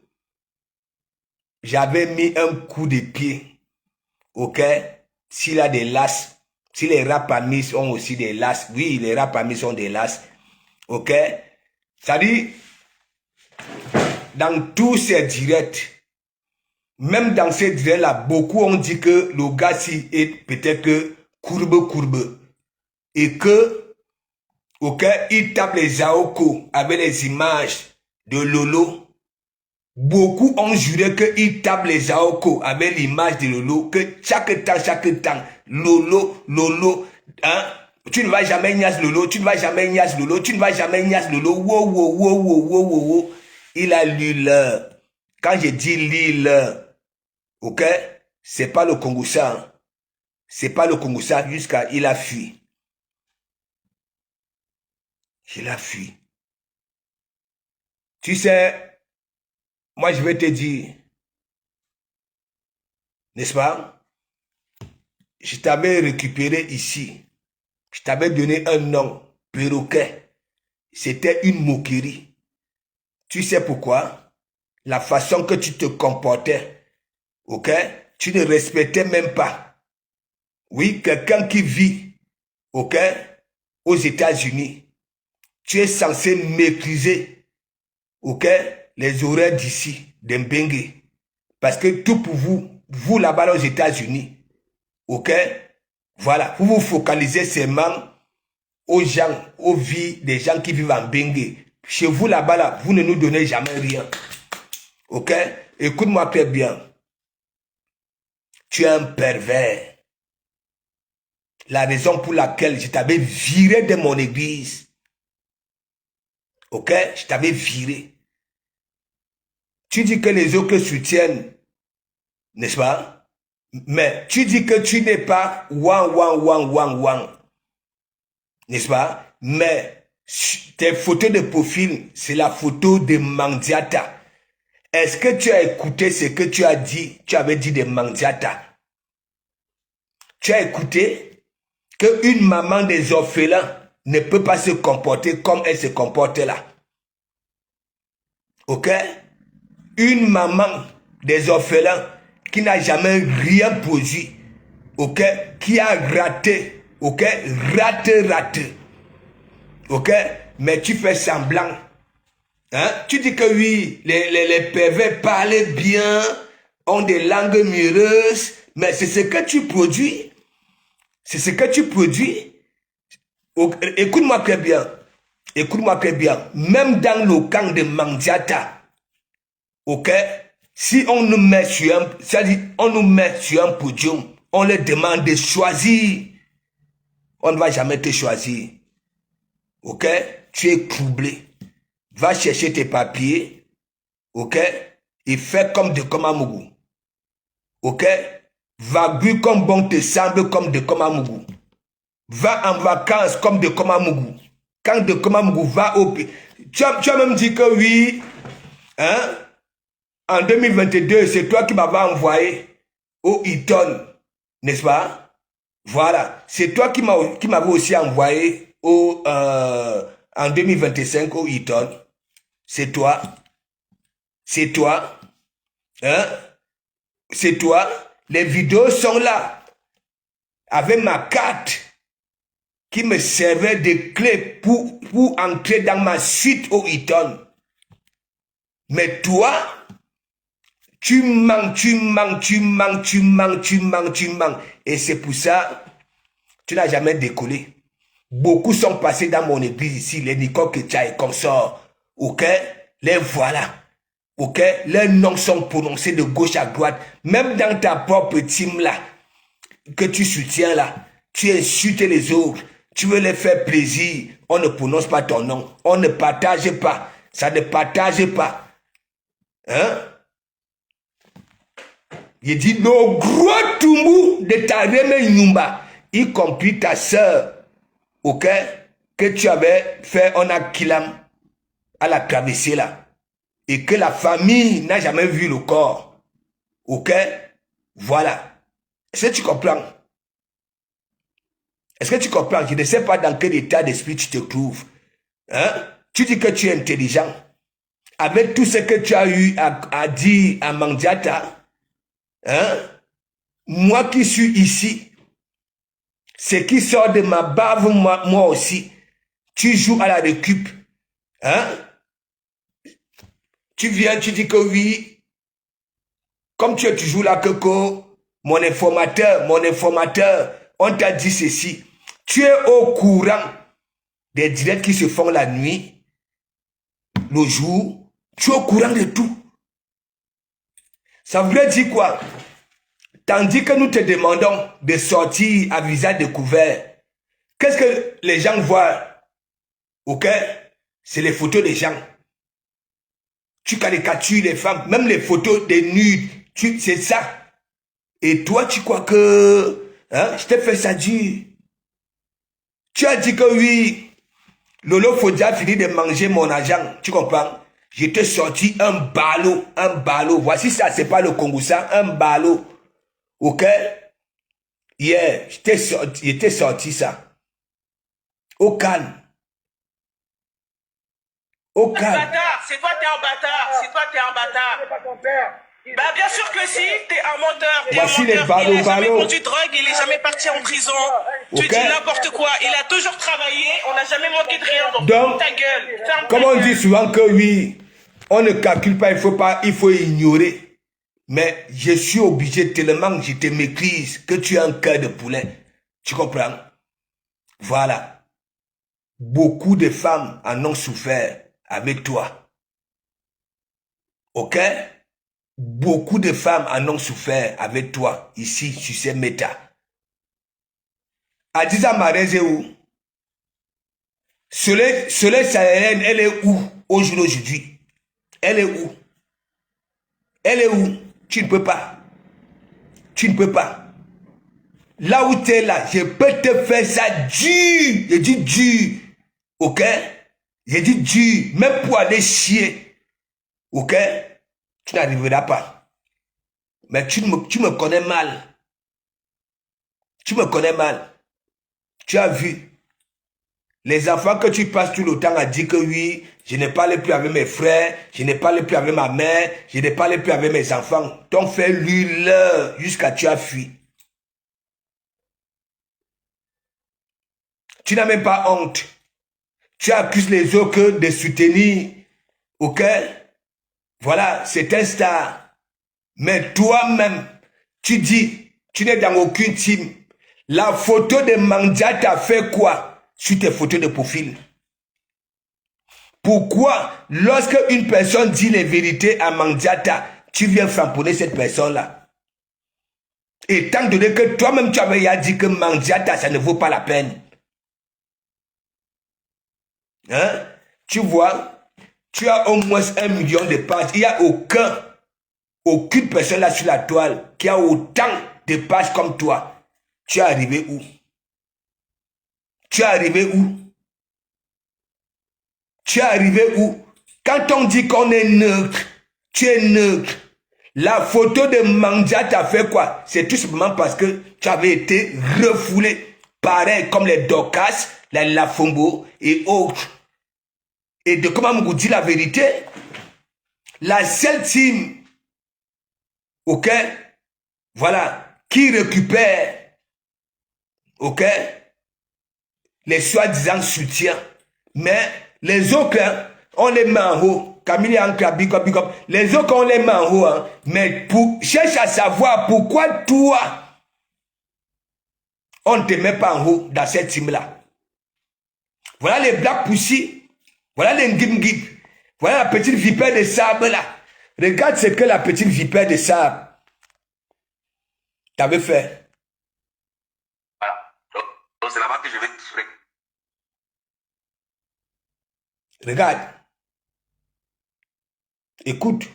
j'avais mis un coup de pied, ok, s'il a des lasses, si les rapamis ont aussi des lasses, oui, les rapamis ont des lasses, ok, c'est-à-dire, dans tous ces directs, même dans ces directs-là, beaucoup ont dit que le gars ci est peut-être que courbe, et que, ok, il tape les Aoko avec les images de Lolo. Beaucoup ont juré qu'il tape les Aoko avec l'image de Lolo, que chaque temps, Lolo, hein, tu ne vas jamais niaise Lolo, tu ne vas jamais niaise Lolo, tu ne vas jamais niaise Lolo, wow. Il a lu l'heure. Quand je dis lire l'heure, ok, c'est pas le Congoussa, hein. C'est pas le Congoussa jusqu'à il a fui. Il a fui. Tu sais, moi, je vais te dire, n'est-ce pas? Je t'avais récupéré ici. Je t'avais donné un nom, perroquet. C'était une moquerie. Tu sais pourquoi? La façon que tu te comportais, ok? Tu ne respectais même pas. Oui, quelqu'un qui vit, ok? Aux États-Unis. Tu es censé maîtriser, ok? Les horaires d'ici, d'Mbengue. Parce que tout pour vous là-bas aux États-Unis, ok? Voilà, vous vous focalisez seulement aux gens, aux vies des gens qui vivent en Bengue. Chez vous là-bas, là, vous ne nous donnez jamais rien. Ok? Écoute-moi très bien. Tu es un pervers. La raison pour laquelle je t'avais viré de mon église. Ok? Je t'avais viré. Tu dis que les autres soutiennent, n'est-ce pas? Mais tu dis que tu n'es pas wang, n'est-ce pas? Mais tes photos de profil, c'est la photo de Mandiata. Est-ce que tu as écouté ce que tu as dit, tu avais dit de Mandiata? Tu as écouté qu'une maman des orphelins ne peut pas se comporter comme elle se comportait là. Ok? Une maman des orphelins qui n'a jamais rien produit, ok, qui a raté, ok, raté, ok, mais tu fais semblant, hein, tu dis que oui, les pervers parlent bien, ont des langues mireuses, mais c'est ce que tu produis, écoute-moi très bien, même dans le camp de Mandiata, ok, Si on nous met sur un, c'est-à-dire on nous met sur un podium, on leur demande de choisir. On ne va jamais te choisir. Ok? Tu es troublé. Va chercher tes papiers. Ok? Et fais comme de Komamougou. Ok? Va bu comme bon te semble comme de Komamougou. Va en vacances comme de Komamougou. Quand de Komamougou va au pays. Tu as même dit que oui, hein? En 2022, c'est toi qui m'avais envoyé au Eton, n'est-ce pas? Voilà. C'est toi qui m'avais aussi envoyé en 2025 au Eton. C'est toi. C'est toi. Hein? C'est toi. Les vidéos sont là. Avec ma carte qui me servait de clé pour entrer dans ma suite au Eton. Mais toi, tu manques. Et c'est pour ça, tu n'as jamais décollé. Beaucoup sont passés dans mon église ici, les Nicole Ketchaï, comme ça. Ok? Les voilà. Ok? Leurs noms sont prononcés de gauche à droite. Même dans ta propre team là, que tu soutiens là, tu insultes les autres. Tu veux les faire plaisir. On ne prononce pas ton nom. On ne partage pas. Ça ne partage pas. Hein? Il dit nos gros tumbou de ta remé Nyumba, y compris ta soeur, ok, que tu avais fait en Akilam à la traversée là, et que la famille n'a jamais vu le corps, ok, voilà. Est-ce que tu comprends? Est-ce que tu comprends? Je ne sais pas dans quel état d'esprit tu te trouves. Hein? Tu dis que tu es intelligent. Avec tout ce que tu as eu à dire à Mandiata, hein? Moi qui suis ici, ce qui sort de ma bave, moi aussi, tu joues à la récup. Hein? Tu viens, tu dis que oui, comme tu es toujours là, Koko, mon informateur, on t'a dit ceci. Tu es au courant des directs qui se font la nuit, le jour, tu es au courant de tout. Ça voudrait dire quoi? Tandis que nous te demandons de sortir à visage découvert, qu'est-ce que les gens voient? Ok? C'est les photos des gens. Tu caricatures les femmes, même les photos des nudes, c'est ça. Et toi, tu crois que hein, je t'ai fait ça dur. Tu as dit que oui, Lolo Fodia a fini de manger mon argent, tu comprends? Je t'ai sorti un ballot. Voici ça, c'est pas le Congo, ça, un ballot. Ok? Yeah, je t'ai sorti ça. Au calme. Au calme. C'est toi, t'es un bâtard. Bah bien sûr que si, t'es un menteur. Voici les ballots. Il n'a jamais vendu de drogue, il n'est jamais parti en prison. Okay. Tu dis n'importe quoi. Il a toujours travaillé, on n'a jamais manqué de rien. Donc ta gueule. Comme on dit souvent que oui, on ne calcule pas, il faut ignorer. Mais je suis obligé tellement que je te maîtrise que tu as un cœur de poulet. Tu comprends? Voilà. Beaucoup de femmes en ont souffert avec toi. Ok? Beaucoup de femmes en ont souffert avec toi, ici, sur ces méta. Adiza Marez est où? Soleil sahélienne, elle est où aujourd'hui? Elle est où? Elle est où? Tu ne peux pas. Tu ne peux pas. Là où tu es là, je peux te faire ça dur. Je dis dur. Ok? Je dis dur. Même pour aller chier. Ok? Tu n'arriveras pas. Mais tu me connais mal. Tu me connais mal. Tu as vu. Les enfants que tu passes tout le temps à dire que oui, je ne parle plus avec mes frères, je ne parle plus avec ma mère, je ne parle plus avec mes enfants. T'ont fait l'heure jusqu'à tu as fui. Tu n'as même pas honte. Tu accuses les autres de soutenir. Ok? Voilà, c'est un star. Mais toi-même, tu dis, tu n'es dans aucune team. La photo de Mandia t'a fait quoi sur tes photos de profil? Pourquoi, lorsque une personne dit les vérités à Mandiata, tu viens frapponner cette personne-là. Étant donné que toi-même, tu avais dit que Mandiata, ça ne vaut pas la peine. Hein? Tu vois, tu as au moins 1 million de pages. Il n'y a aucune personne là sur la toile qui a autant de pages comme toi. Tu es arrivé où? Tu es arrivé où? Tu es arrivé où? Quand on dit qu'on est neutre, tu es neutre. La photo de Mandiata fait quoi? C'est tout simplement parce que tu avais été refoulé. Pareil comme les Dorcas, les Lafombo et autres. Et de comment vous dit la vérité, la seule team, ok, voilà, qui récupère, ok, les soi-disant soutiens, mais les autres, hein, on les met en haut. Camille Ankra, big up, big up. Les autres, on les met en haut, hein, mais cherche à savoir pourquoi toi, on ne te met pas en haut dans cette team-là. Voilà les Black Pussy, voilà les Ngim-Gib, voilà la petite vipère de sable là. Regarde ce que la petite vipère de sable t'avait fait. Voilà. Donc c'est là-bas que je vais te... Regarde. Écoute.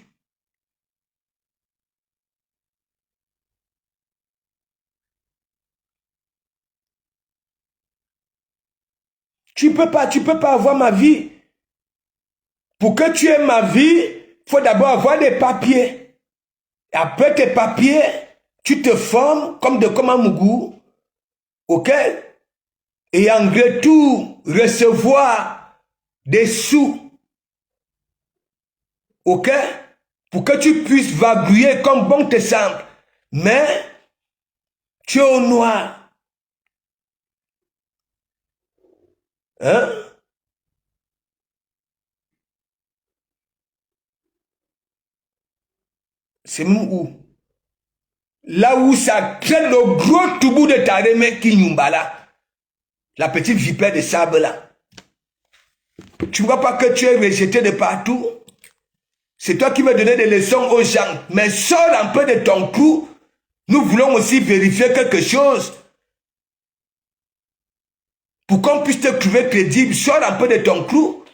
Tu peux pas avoir ma vie. Pour que tu aies ma vie, il faut d'abord avoir des papiers. Et après tes papiers, tu te formes comme de Komamougou. Ok? Et en retour, recevoir des sous. Ok? Pour que tu puisses vagouiller comme bon te semble. Mais, tu es au noir. Hein? C'est où? Là où ça crée le gros toubou de Tareme Kinyumbala. La petite vipère de sable là. Tu ne vois pas que tu es rejeté de partout? C'est toi qui veux donner des leçons aux gens. Mais sors un peu de ton cou. Nous voulons aussi vérifier quelque chose. Pour qu'on puisse te trouver crédible, sors un peu de ton clou.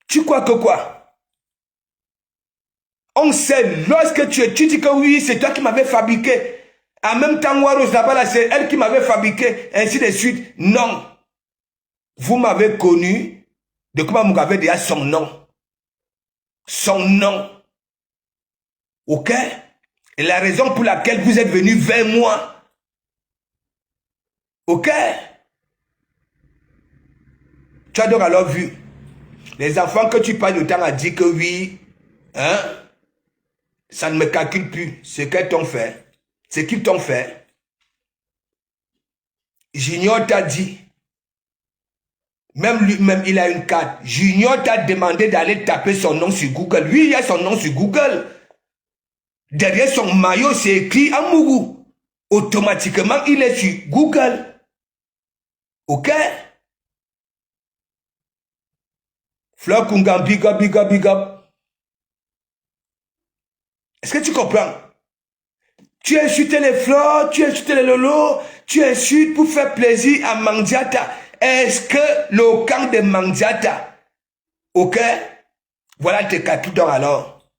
Tu crois que quoi? On sait, lorsque tu dis que oui, c'est toi qui m'avais fabriqué. En même temps, Waros là-bas, c'est elle qui m'avait fabriqué, ainsi de suite. Non. Vous m'avez connu de comment vous avez déjà son nom. Son nom. Ok? Et la raison pour laquelle vous êtes venu vers moi. Ok? Tu as donc alors vu. Les enfants que tu parles de temps a dit que oui, hein? Ça ne me calcule plus ce qu'elles t'ont fait. Ce qu'ils t'ont fait. Junior t'a dit. Même lui-même, il a une carte. Junior t'a demandé d'aller taper son nom sur Google. Lui, il a son nom sur Google. Derrière son maillot, c'est écrit Amougou. Automatiquement, il est sur Google. Ok? Fleur Kungan, big up, big up, big up. Est-ce que tu comprends? Tu insultes les fleurs, tu insultes les lolos, tu insultes pour faire plaisir à Mandiata. Est-ce que le camp de Mandiata, ok? Voilà tes calculs donc alors.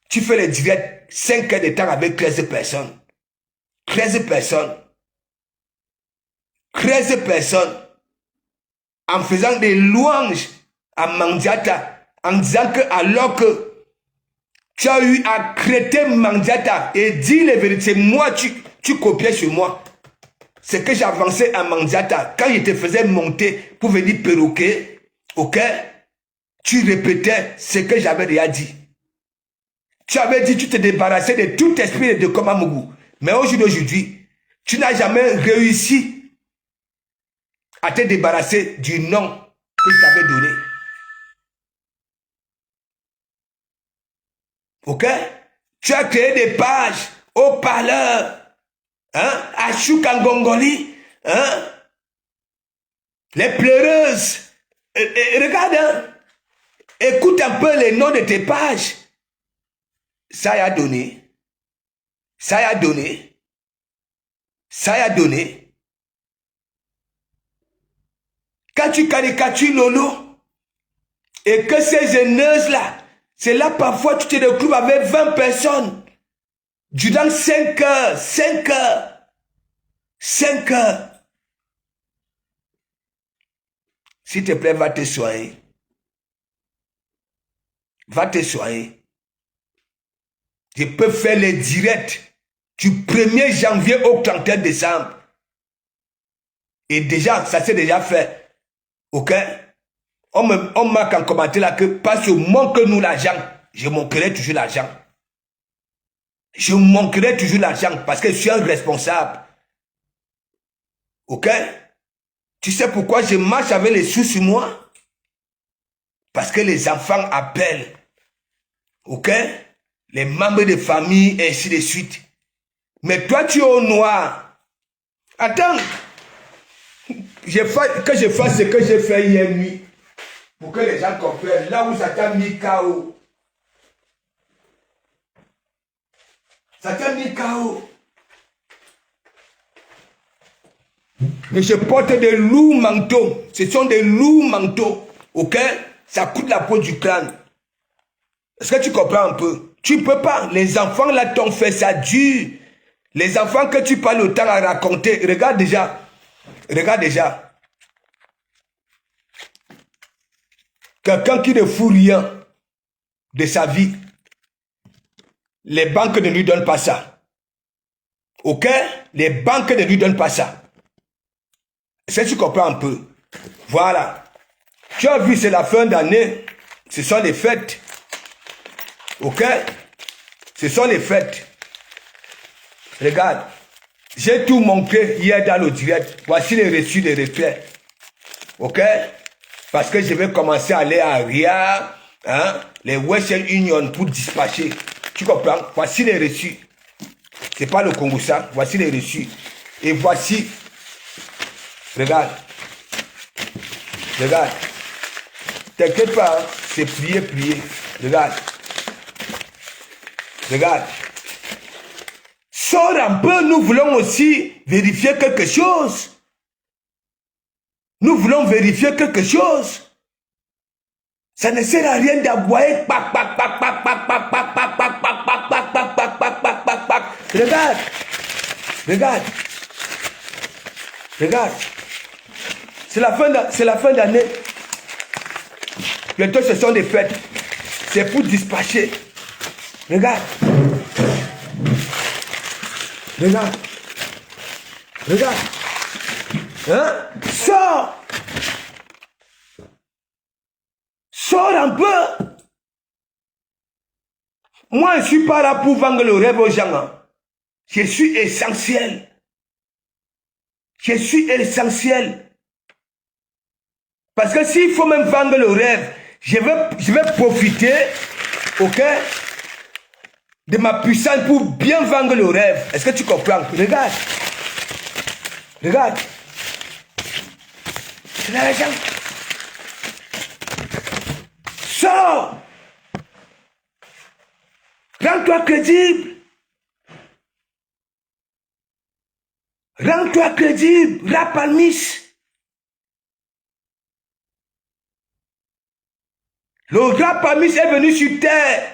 Tu fais les directs 5 heures de temps avec 13 personnes. 13 personnes. 13 personnes. En faisant des louanges à Mandiata. En disant que alors que tu as eu à traiter Mandiata et dire les vérités. Moi, tu copiais sur moi. C'est que j'avançais à Mandiata. Quand il te faisait monter pour venir perroquer, ok? Tu répétais ce que j'avais déjà dit. Tu avais dit, tu te débarrassais de tout esprit de Komamougou. Mais aujourd'hui, tu n'as jamais réussi à te débarrasser du nom que je t'avais donné. Ok? Tu as créé des pages au parleur. Hein? À Choukangongoli. Hein? Les pleureuses. Et regarde. Hein? Écoute un peu les noms de tes pages. Ça y a donné. Ça y a donné. Ça y a donné. Quand tu caricatures Lolo, et que ces haineuses-là, c'est là parfois tu te retrouves avec 20 personnes. Durant 5 heures, 5 heures, 5 heures. S'il te plaît, va te soigner. Va te soigner. Je peux faire les directs du 1er janvier au 31 décembre. Et déjà, ça s'est déjà fait. Ok? On marque en commentaire là que parce que manque-nous l'argent, je manquerai toujours l'argent. Je manquerai toujours l'argent parce que je suis un responsable. Ok? Tu sais pourquoi je marche avec les sous sur moi? Parce que les enfants appellent. Ok? Les membres de famille, et ainsi de suite. Mais toi, tu es au noir. Attends. Que je fasse ce que j'ai fait hier nuit. Pour que les gens comprennent. Là où ça t'a mis KO. Ça t'a mis KO. Et je porte des lourds manteaux. Ce sont des lourds manteaux. Ok? Ça coûte la peau du crâne. Est-ce que tu comprends un peu? Tu ne peux pas. Les enfants là t'ont fait ça dur. Les enfants que tu parles autant à raconter. Regarde déjà. Regarde déjà. Quelqu'un qui ne fout rien de sa vie. Les banques ne lui donnent pas ça. Ok? Les banques ne lui donnent pas ça. Est-ce que tu comprends un peu? Voilà. Tu as vu, c'est la fin d'année. Ce sont les fêtes. Ok? Ce sont les fêtes. Regarde. J'ai tout montré hier dans le direct. Voici les reçus des retraits. Ok? Parce que je vais commencer à aller à RIA, hein, les Western Union pour dispatcher. Tu comprends? Voici les reçus. C'est pas le Congo ça. Voici les reçus. Et voici. Regarde. Regarde. T'inquiète pas, hein? C'est plié, plié. Regarde. Regarde. Sors un peu, nous voulons aussi vérifier quelque chose. Nous voulons vérifier quelque chose. Ça ne sert à rien d'aboyer. Regarde. Regarde. Regarde. C'est la fin d'année. Bientôt, ce sont des fêtes. C'est pour dispatcher. Regarde. Regarde. Regarde. Hein? Sors. Sors un peu. Moi, je ne suis pas là pour vendre le rêve aux gens. Hein. Je suis essentiel. Je suis essentiel. Parce que s'il faut même vendre le rêve, je vais profiter, ok, de ma puissance pour bien vendre le rêve. Est-ce que tu comprends? Regarde. Regarde. C'est l'argent. Sors. Rends-toi crédible. Rends-toi crédible. Rapalmis. Le Rapalmis est venu sur terre.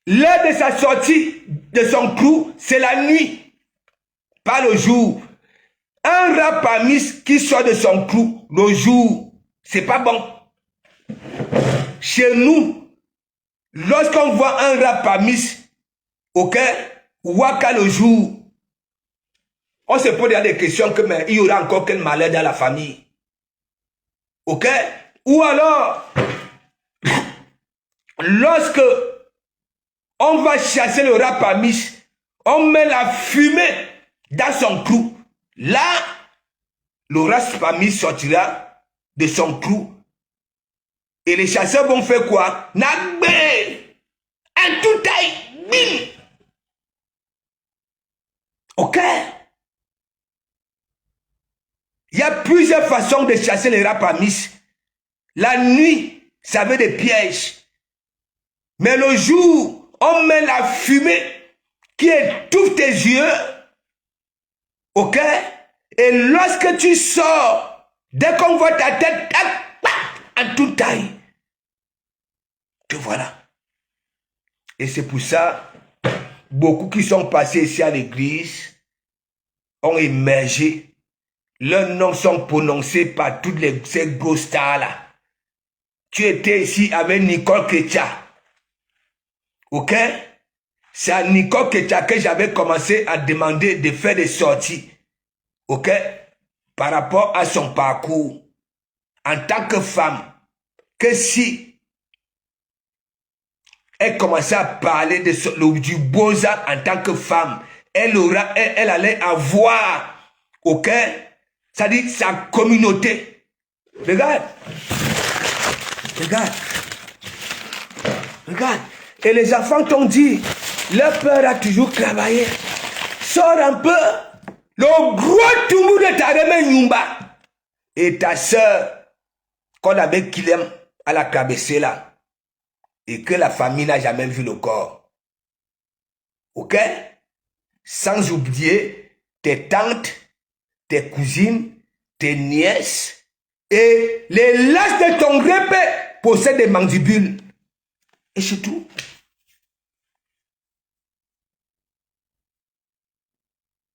L'heure de sa sortie de son crew, c'est la nuit, pas le jour. Un Rapalmis qui sort de son crew le jour, c'est pas bon. Chez nous, lorsqu'on voit un Rapalmis, ok, Waka le jour, on se pose des questions que mais il y aura encore quel malheur dans la famille. Ok? Ou alors, lorsque on va chasser le Rapalmis, on met la fumée dans son crew. Là, le Rapalmis sortira de son crew. Et les chasseurs vont faire quoi? Nagbe! Un tout taille! Bim! Ok? Il y a plusieurs façons de chasser les Rapalmis. La nuit, Ça avait des pièges. Mais le jour, on met la fumée qui étouffe tes yeux, ok? Et lorsque tu sors, dès qu'on voit ta tête, en toute taille, te voilà. Et c'est pour ça, beaucoup qui sont passés ici à l'église ont émergé. Leurs noms sont prononcés par toutes ces grosses stars-là. Tu étais ici avec Nicole Ketia. Ok? C'est à Nicole Ketia que j'avais commencé à demander de faire des sorties. Ok? Par rapport à son parcours. En tant que femme. Que si elle commençait à parler du beaux-arts en tant que femme, elle allait avoir, ok? C'est-à-dire sa communauté. Regarde. Regarde. Regarde. Et les enfants t'ont dit, leur père a toujours travaillé. Sors un peu. Le gros toumou de ta remède Nyumba. Et ta soeur, qu'on avait Kilem à la cabecée là. Et que la famille n'a jamais vu le corps. Ok? Sans oublier tes tantes, tes cousines, tes nièces. Et les lacs de ton grépé possèdent des mandibules. Et c'est tout.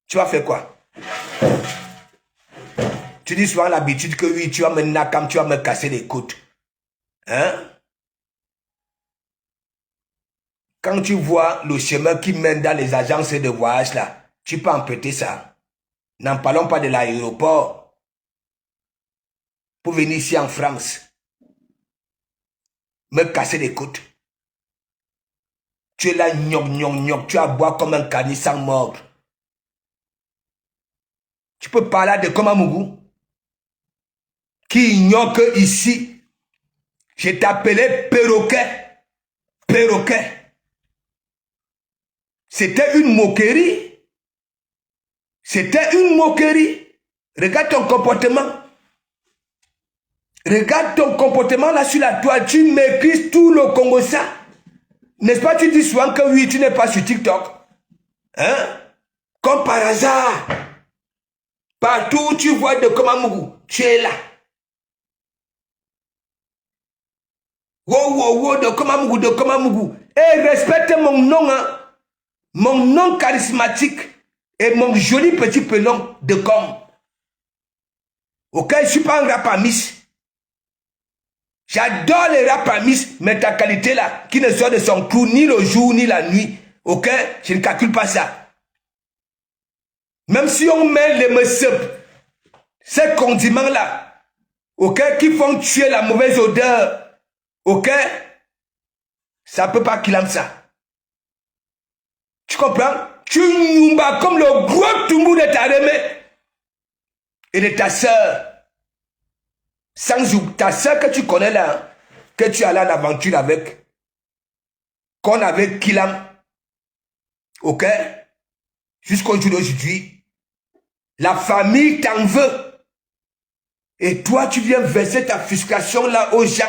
Tu vas faire quoi? Tu dis souvent l'habitude que oui, tu vas me nakam, tu vas me casser les côtes. Hein? Quand tu vois le chemin qui mène dans les agences de voyage là, tu peux emprunter ça. N'en parlons pas de l'aéroport. Pour venir ici en France. Me casser les côtes. Tu es là, gnoc, tu as boire comme un canis sans mordre. Tu peux parler de Komamougou qui ignore que ici, je t'appelais perroquet. Perroquet. C'était une moquerie. C'était une moquerie. Regarde ton comportement. Regarde ton comportement là sur la toile. Tu méprises tout le Congo ça. N'est-ce pas, tu dis souvent que oui, tu n'es pas sur TikTok. Hein? Comme par hasard. Partout où tu vois de Komamougou, tu es là. Wow, de Komamougou, de Komamougou. Et respecte mon nom, hein. Mon nom charismatique et mon joli petit prénom de com. Ok, je ne suis pas un rapamis. J'adore les rapamis, mais ta qualité là, qui ne sort de son cou ni le jour ni la nuit. Ok, je ne calcule pas ça. Même si on met les messep, ces condiments là, ok, qui font tuer la mauvaise odeur, ok, ça ne peut pas qu'il aime ça. Tu comprends? Tu nyumba comme le gros toumou de ta remède et de ta soeur. Sans ta soeur que tu connais là, hein, que tu as là l'aventure avec, qu'on avait Kilam, ok? Jusqu'au jour d'aujourd'hui, la famille t'en veut. Et toi, tu viens verser ta frustration là aux gens.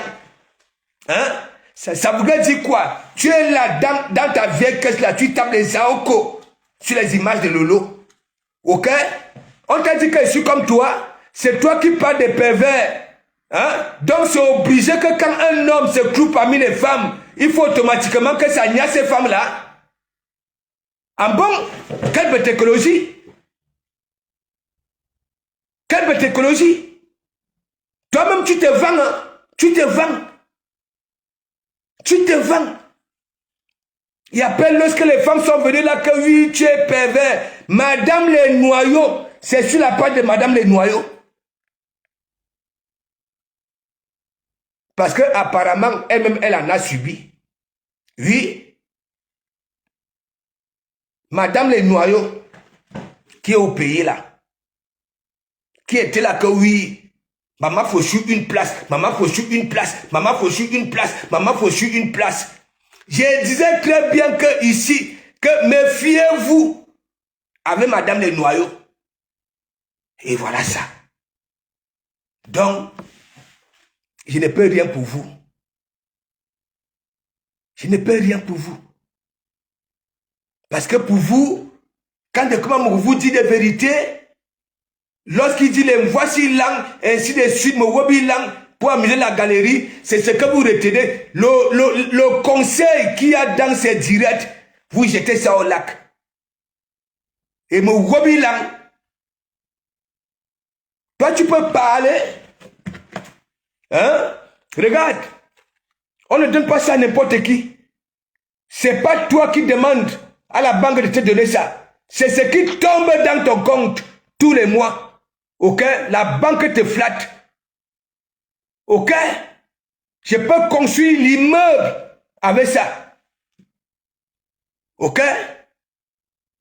Hein? Ça voudrait dire quoi? Tu es là dans ta vieille caisse là, tu tapes les aoko sur les images de Lolo. Ok? On t'a dit que je suis comme toi. C'est toi qui parles des pervers. Hein? Donc c'est obligé que quand un homme se trouve parmi les femmes, il faut automatiquement que ça n'y a ces femmes-là. Ah bon? Quelle bête écologie? Quelle bête écologie? Toi-même tu te vends, hein? Tu te vends. Tu te vends. Il appelle lorsque les femmes sont venues là que oui, tu es pervers. Madame les Noyaux, c'est sur la page de Madame les Noyaux. Parce que apparemment, elle-même, elle en a subi. Oui. Madame les Noyaux, qui est au pays là, qui était là que oui, maman Fauchu une place, maman Fauchu une place, maman Fauchu une place, maman Fauchu une place. Je disais très bien que ici, que méfiez-vous avec Madame les Noyaux. Et voilà ça. Donc, je ne peux rien pour vous. Je ne peux rien pour vous. Parce que pour vous, quand comment vous dit des vérités, lorsqu'il dit les voici langue, ainsi de suite, mon wobi langue, pour amener la galerie, c'est ce que vous retenez. Le conseil qu'il y a dans ces directs, vous jetez ça au lac. Et mon wobi langue, toi tu peux parler, hein? Regarde, on ne donne pas ça à n'importe qui. C'est pas toi qui demandes à la banque de te donner ça. C'est ce qui tombe dans ton compte tous les mois. Ok? La banque te flatte. Ok? Je peux construire l'immeuble avec ça. Ok?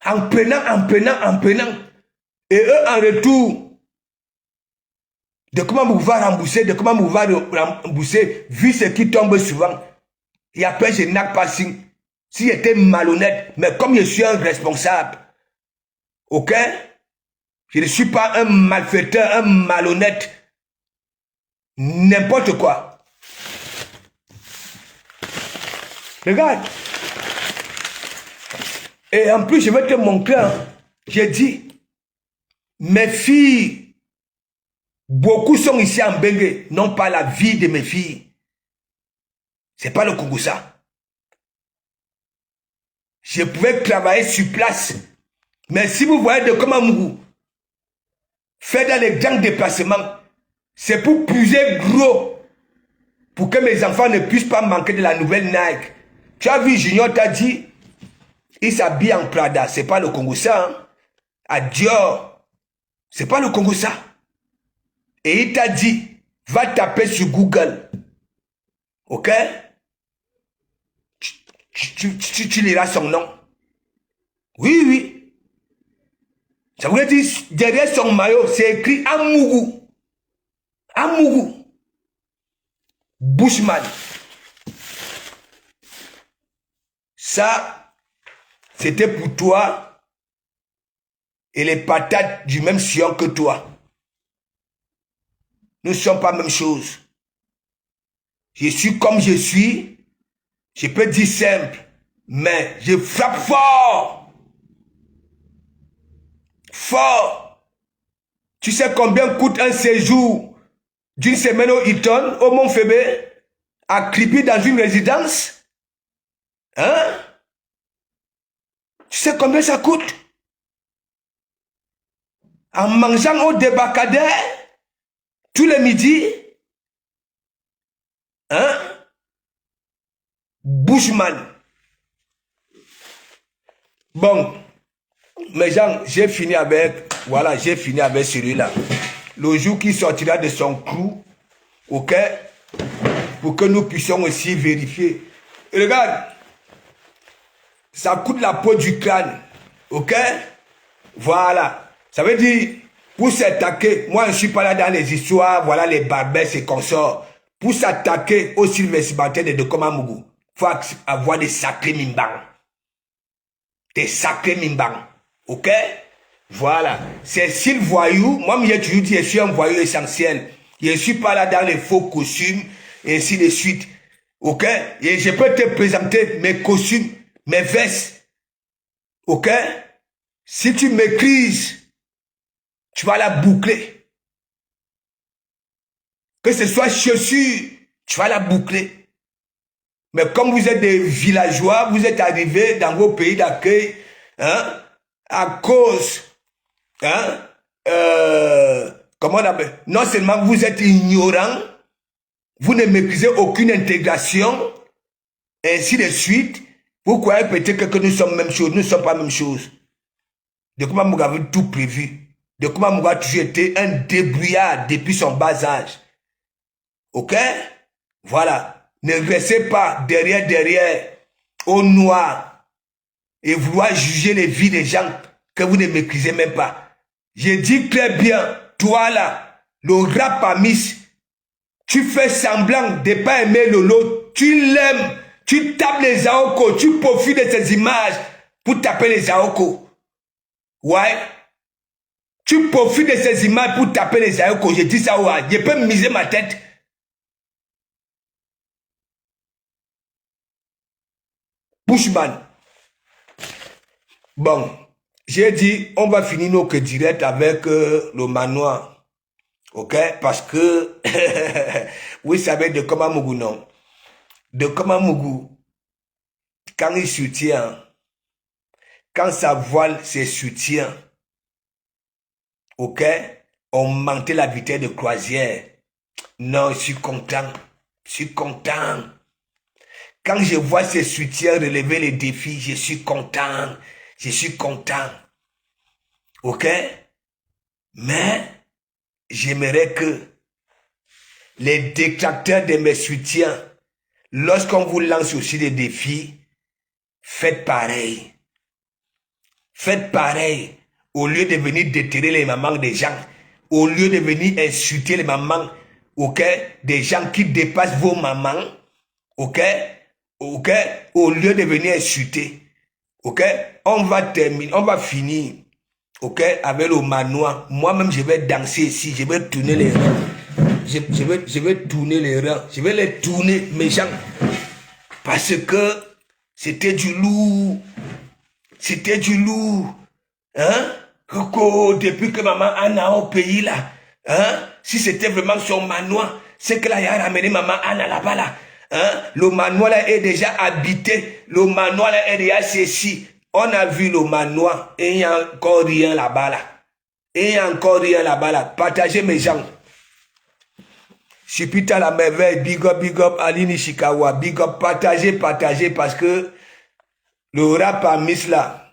En prenant. Et eux, en retour, de comment vous va rembourser, vu ce qui tombe souvent. Et après, je n'ai pas signe. Si j'étais malhonnête, mais comme je suis un responsable, ok? Je ne suis pas un malfaiteur, un malhonnête, n'importe quoi. Regarde. Et en plus, je vais te montrer, hein. J'ai dit, mes filles, beaucoup sont ici en Bengue, non pas la vie de mes filles. C'est pas le Congo ça. Je pouvais travailler sur place. Mais si vous voyez de comment vous faites dans les grands déplacements, c'est pour puiser gros, pour que mes enfants ne puissent pas manquer de la nouvelle Nike. Tu as vu, Junior t'a dit, il s'habille en Prada, c'est pas le Congo ça. Hein? À Dior, c'est pas le Congo ça. Et il t'a dit, va taper sur Google. Ok? Tu liras son nom. Oui. Ça voulait dire, derrière son maillot, c'est écrit Amougou. Bushman. Ça, c'était pour toi et les patates du même sillon que toi. Nous ne sommes pas la même chose. Je suis comme je suis. Je peux dire simple, mais je frappe fort. Fort. Tu sais combien coûte un séjour d'une semaine au Hilton, au Mont-Fébé, à Kripi dans une résidence? Hein? Tu sais combien ça coûte? En mangeant au débarcadère, tous les midis? Hein? Bushman. Bon, mes gens, j'ai fini avec, voilà, j'ai fini avec celui-là. Le jour qui sortira de son crew, ok, pour que nous puissions aussi vérifier. Et regarde, ça coûte la peau du crâne, ok, voilà. Ça veut dire, pour s'attaquer, moi je ne suis pas là dans les histoires, voilà les barbès et consorts. Pour s'attaquer au Sylvestre et de Komamougou, il faut avoir des sacrés mimbang. Des sacrés mimbang. Ok? Voilà. C'est s'il voyou, moi j'ai toujours dit, je suis un voyou essentiel. Je ne suis pas là dans les faux costumes, et ainsi de suite. Ok? Et je peux te présenter mes costumes, mes vestes. Ok? Si tu m'écrises, tu vas la boucler. Que ce soit chaussures, tu vas la boucler. Mais comme vous êtes des villageois, vous êtes arrivés dans vos pays d'accueil, hein, à cause, hein, comment on appelle, non seulement vous êtes ignorants, vous ne maîtrisez aucune intégration, ainsi de suite, vous croyez peut-être que nous sommes même chose, nous ne sommes pas même chose. De comment vous avez tout prévu, de comment vous avez toujours été un débrouillard depuis son bas âge. Ok? Voilà. Ne restez pas derrière, au noir, et vouloir juger les vies des gens que vous ne maîtrisez même pas. Je dis très bien, toi là, le rap amis, tu fais semblant de ne pas aimer Lolo, tu l'aimes, tu tapes les Aoko, tu profites de ces images pour taper les Aoko. Ouais? Tu profites de ces images pour taper les Aoko, je dis ça, ouais, je peux miser ma tête. Bushman. Bon, j'ai dit, on va finir nos que direct avec le manoir. Ok? Parce que, vous savez de Komamougou, non? De Komamougou, quand il soutient, quand sa voile se soutient, ok? On montait la vitesse de croisière. Non, je suis content. Je suis content. Quand je vois ces soutiens relever les défis, je suis content. Je suis content. Ok? Mais, j'aimerais que les détracteurs de mes soutiens, lorsqu'on vous lance aussi des défis, faites pareil. Faites pareil. Au lieu de venir déterrer les mamans des gens, au lieu de venir insulter les mamans, ok, des gens qui dépassent vos mamans, ok, ok, au lieu de venir insulter, ok, on va terminer, on va finir, ok, avec le manoir. Moi-même, je vais danser ici, je vais tourner les rangs, je vais tourner les rangs, je vais les tourner, mes gens, parce que c'était du lourd, hein. Depuis que maman Anna au pays là, hein, si c'était vraiment son manoir, c'est que là, il a ramené maman Anna là-bas là, hein, le manoir là est déjà habité, le manoir là est déjà ceci, on a vu le manoir et il n'y a encore rien là-bas là, partagez mes gens. Chipita la merveille, big up, Ali Nishikawa, big up, partagez, parce que le rap à Miss là,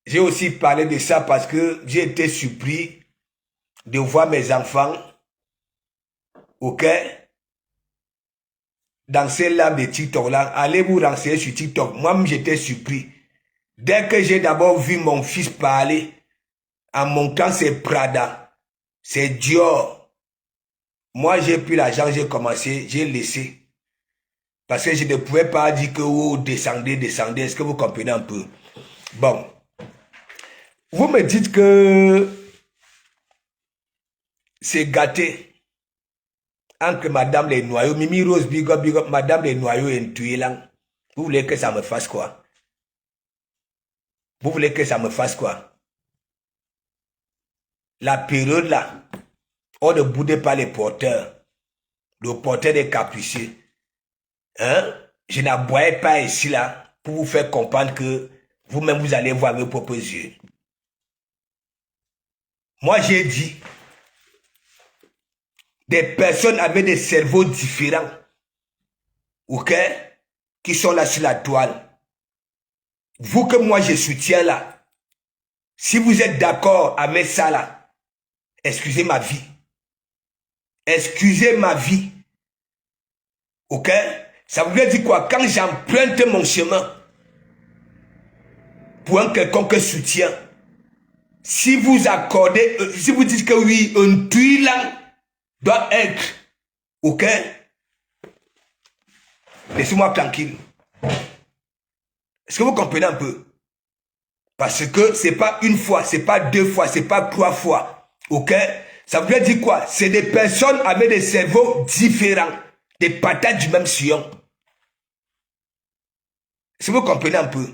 j'ai aussi parlé de ça parce que j'ai été surpris de voir mes enfants, ok, dans ces lames de TikTok là. Allez vous renseigner sur TikTok. Moi-même, j'étais surpris. Dès que j'ai d'abord vu mon fils parler, en montant ses Prada, ses Dior, moi, j'ai pris l'argent, j'ai commencé, j'ai laissé. Parce que je ne pouvais pas dire que, oh, descendez. Est-ce que vous comprenez un peu? Bon. Vous me dites que c'est gâté entre Madame les Noyaux, Mimi Rose, big up, Madame les Noyaux et Ntuyelang. Vous voulez que ça me fasse quoi? Vous voulez que ça me fasse quoi? La période là, on ne boudait pas les porteurs. Le porteur des capricieux. Hein? Je n'aboyais pas ici là pour vous faire comprendre que vous-même vous allez voir vos propres yeux. Moi, j'ai dit, des personnes avec des cerveaux différents, ok, qui sont là sur la toile. Vous que moi je soutiens là, si vous êtes d'accord avec ça là, excusez ma vie. Excusez ma vie. Ok? Ça voudrait dire quoi? Quand j'emprunte mon chemin pour un quelconque soutien, si vous accordez, si vous dites que oui, un tuilan doit être, ok? Laissez-moi tranquille. Est-ce que vous comprenez un peu? Parce que c'est pas une fois, c'est pas deux fois, c'est pas trois fois, ok? Ça veut dire quoi? C'est des personnes avec des cerveaux différents, des patates du même sillon. Est-ce que vous comprenez un peu?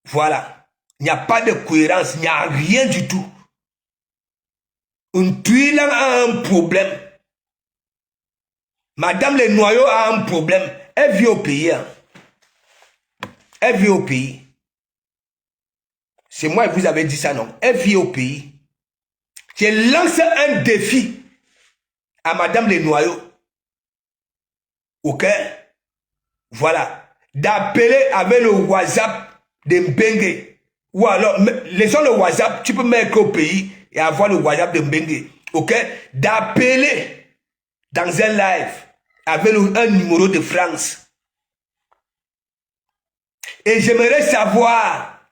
Voilà. Il n'y a pas de cohérence, il n'y a rien du tout. Un tuilan a un problème. Madame les Noyaux a un problème. Elle vit au pays. Hein. Elle vit au pays. C'est moi qui vous avez dit ça, non? Elle vit au pays. J'ai lancé un défi à Madame les Noyaux. Ok? Voilà. D'appeler avec le WhatsApp de Mbengue. Ou alors, laissons le WhatsApp, tu peux mettre au pays et avoir le WhatsApp de Mbengue. Ok? D'appeler dans un live avec un numéro de France. Et j'aimerais savoir,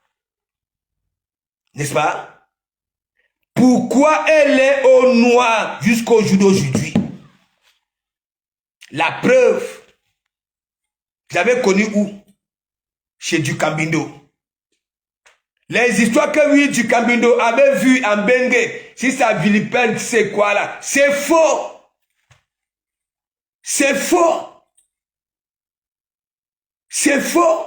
n'est-ce pas? Pourquoi elle est au noir jusqu'au jour d'aujourd'hui? La preuve, j'avais connu où? Chez Dukambindo. Les histoires que oui, Dukambindo avait vu en Bengue, si ça vilipende, c'est quoi là? C'est faux. C'est faux. C'est faux.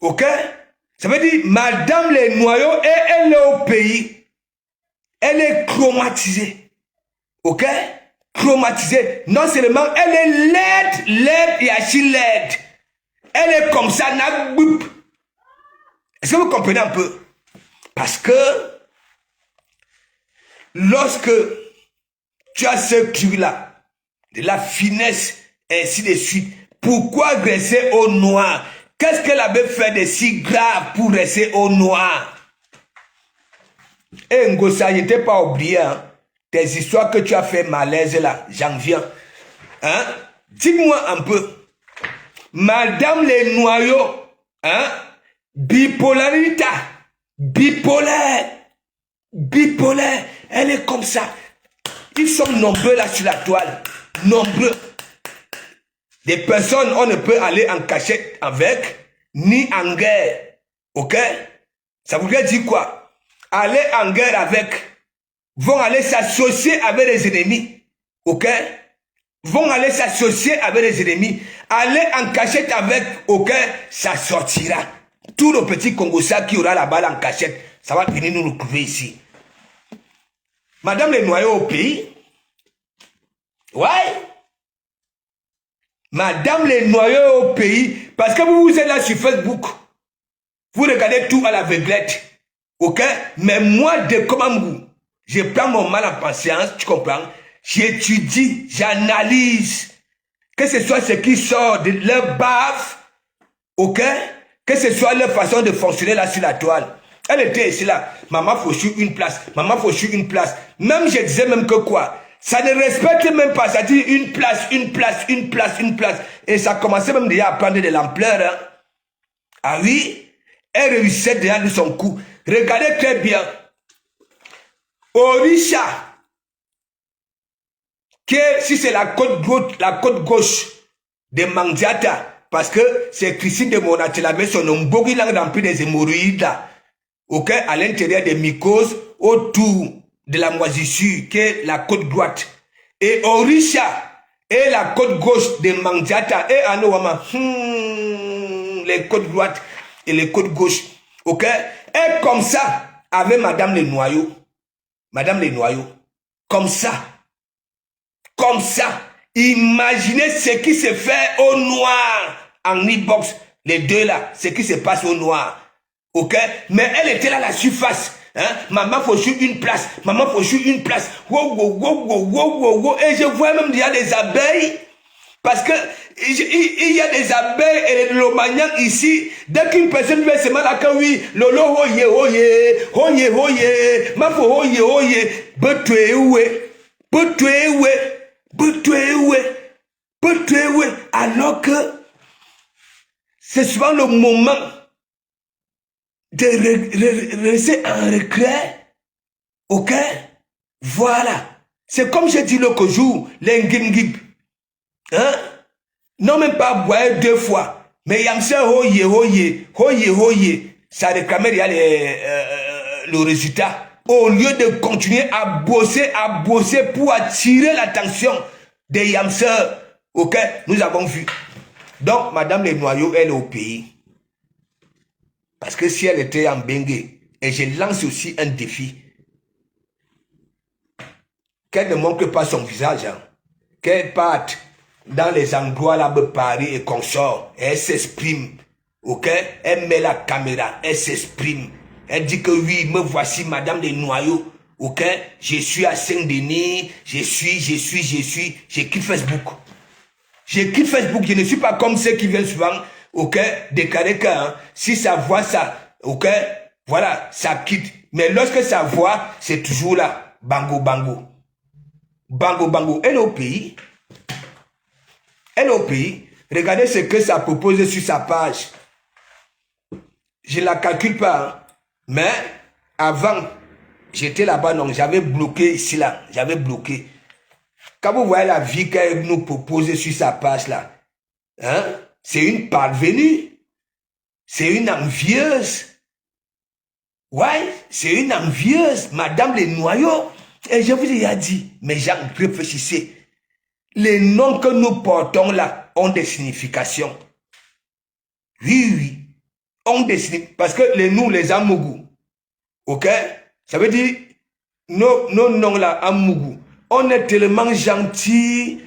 Ok? Ça veut dire, Madame Les Noyaux, elle est au pays. Elle est traumatisée. Ok? Traumatisée. Non seulement, elle est laide et archi laide. Elle est comme ça, n'a boup. Est-ce que vous comprenez un peu? Parce que, lorsque tu as ce truc-là, de la finesse, ainsi de suite, pourquoi rester au noir? Qu'est-ce qu'elle avait fait de si grave pour rester au noir? Et Ngosa, je t'ai pas oublié, hein? Tes histoires que tu as fait malaise là, j'en viens. Hein? Dis-moi un peu. Madame Les Noyaux, hein? Bipolarité, bipolaire, elle est comme ça. Ils sont nombreux là sur la toile, nombreux. Des personnes, on ne peut aller en cachette avec, ni en guerre. Ok? Ça voudrait dire quoi? Aller en guerre avec, vont aller s'associer avec les ennemis. Ok? Vont aller s'associer avec les ennemis. Aller en cachette avec, ok? Ça sortira. Tout le petit Congossa qui aura la balle en cachette, ça va venir nous retrouver ici. Madame Les Noyaux au pays. Ouais. Madame Les Noyaux au pays. Parce que vous êtes là sur Facebook. Vous regardez tout à l'aveuglette. Ok? Mais moi, de Komangou, je prends mon mal en patience, tu comprends? J'étudie, j'analyse. Que ce soit ce qui sort de leur bave. Ok? Que ce soit leur façon de fonctionner là sur la toile. Elle était ici là. Maman Fauchou, une place. Maman Fauchou, une place. Même je disais même que quoi? Ça ne respecte même pas. Ça dit une place, une place, une place, une place. Et ça commençait même déjà à prendre de l'ampleur. Hein? Ah oui? Elle réussissait déjà de son coup. Regardez très bien. Orisha. Que si c'est la côte gauche de Mandiata. Parce que c'est Christine de Monatelame, son nom, il a rempli des hémorroïdes là. Ok, à l'intérieur des mycoses, autour de la moisissure, qui est la côte droite. Et Orisha et la côte gauche de Mandiata et Anouama, les côtes droites et les côtes gauches. Ok, et comme ça, avec Madame Les Noyaux. Madame Les Noyaux. Comme ça. Comme ça. Imaginez ce qui se fait au noir en e-box. Les deux là, ce qui se passe au noir. Ok? Mais elle était là à la surface. Hein? Maman Fauchou une place. Maman Fauchou une place. Wow, wow, wow, wow, wow, wow, wow. Et je vois même il y a des abeilles. Parce que il y a des abeilles et des lomagnan ici. Dès qu'une personne veut se mettre à oui, lolo oye oye, oye oye, mafo oye oye, betwewe, betwewe. Alors que c'est souvent le moment de rester en regret. Ok? Voilà. C'est comme j'ai dit l'autre jour, l'engingib. Hein? Non, même pas boire deux fois. Mais yamse hoye, hoye, hoye, hoye. Ça réclamait le résultat. Au lieu de continuer à bosser pour attirer l'attention des yamseurs. Ok, nous avons vu. Donc, Madame Les Noyaux, elle est au pays. Parce que si elle était en Bengue, et je lance aussi un défi, qu'elle ne montre pas son visage, hein, qu'elle parte dans les endroits là, Paris et consort, et elle s'exprime. Ok, elle met la caméra, elle s'exprime. Elle dit que oui, me voici Madame Les Noyaux. Ok, je suis à Saint-Denis, je quitte Facebook. Je quitte Facebook, je ne suis pas comme ceux qui viennent souvent, ok, déclarer que hein, si ça voit ça, ok, voilà, ça quitte. Mais lorsque ça voit, c'est toujours là, bango, bango. Bango, bango. Elle est au pays. Elle est au pays. Regardez ce que ça propose sur sa page. Je ne la calcule pas, hein. Mais avant, j'étais là-bas, donc j'avais bloqué ici, là. J'avais bloqué. Quand vous voyez la vie qu'elle nous propose sur sa page, là, hein, c'est une parvenue. C'est une envieuse. Ouais, c'est une envieuse, Madame Les Noyaux. Et je vous ai dit, mes gens, réfléchissez. Les noms que nous portons là, ont des significations. Oui, oui. Ont des significations. Parce que nous, les Amougou, ok? Ça veut dire, nos noms là, Amougou, on est tellement gentils,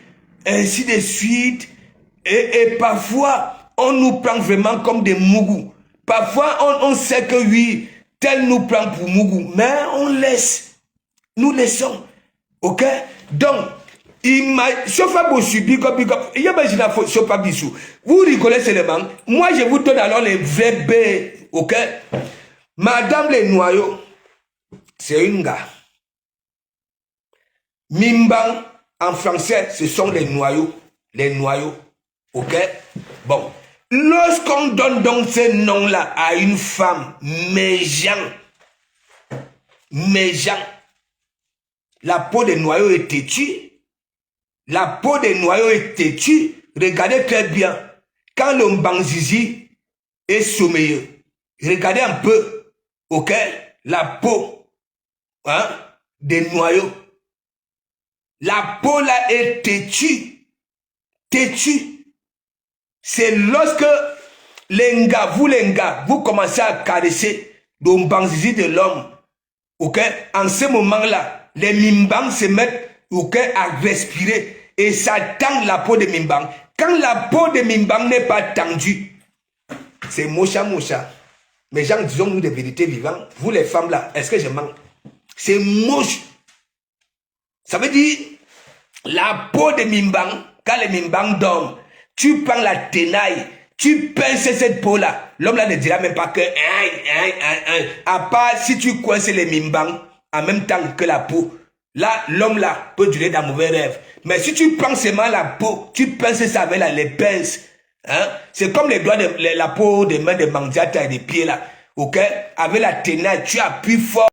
ainsi de suite. Et parfois, on nous prend vraiment comme des Mougou. Parfois, on sait que oui, tel nous prend pour Mougou. Mais on laisse. Nous laissons. Ok? Donc, vous rigolez seulement. Moi, je vous donne alors les vrais B. Ok? Madame les noyaux, c'est une gars. Mimbang, en français, ce sont les noyaux. Les noyaux. Ok? Bon. Lorsqu'on donne donc ce nom-là à une femme, méchant, la peau des noyaux est têtue. La peau des noyaux est têtue. Regardez très bien. Quand le mbanzizi est sommeilleux, regardez un peu, ok, la peau des noyaux. La peau là est têtue. Têtue. C'est lorsque les gars, vous commencez à caresser le mbanzizi de l'homme, ok, en ce moment-là, les mimbang se mettent, ok, à respirer et ça tend la peau de mimbang. Quand la peau de mimbang n'est pas tendue, c'est mocha. Mais gens, disons-nous des vérités vivantes. Vous les femmes là, est-ce que je mens? C'est moche. Ça veut dire, la peau de mimbang, quand les mimbang dorment, tu prends la tenaille, tu pinces cette peau là. L'homme là ne dira même pas que, à part si tu coinces les mimbang en même temps que la peau. Là, l'homme là peut durer d'un mauvais rêve. Mais si tu prends seulement la peau, tu pinces ça avec les pinces. Hein? C'est comme les doigts de la peau des mains des mandiatas et des pieds là. Ok? Avec la tenaille, tu appuies fort.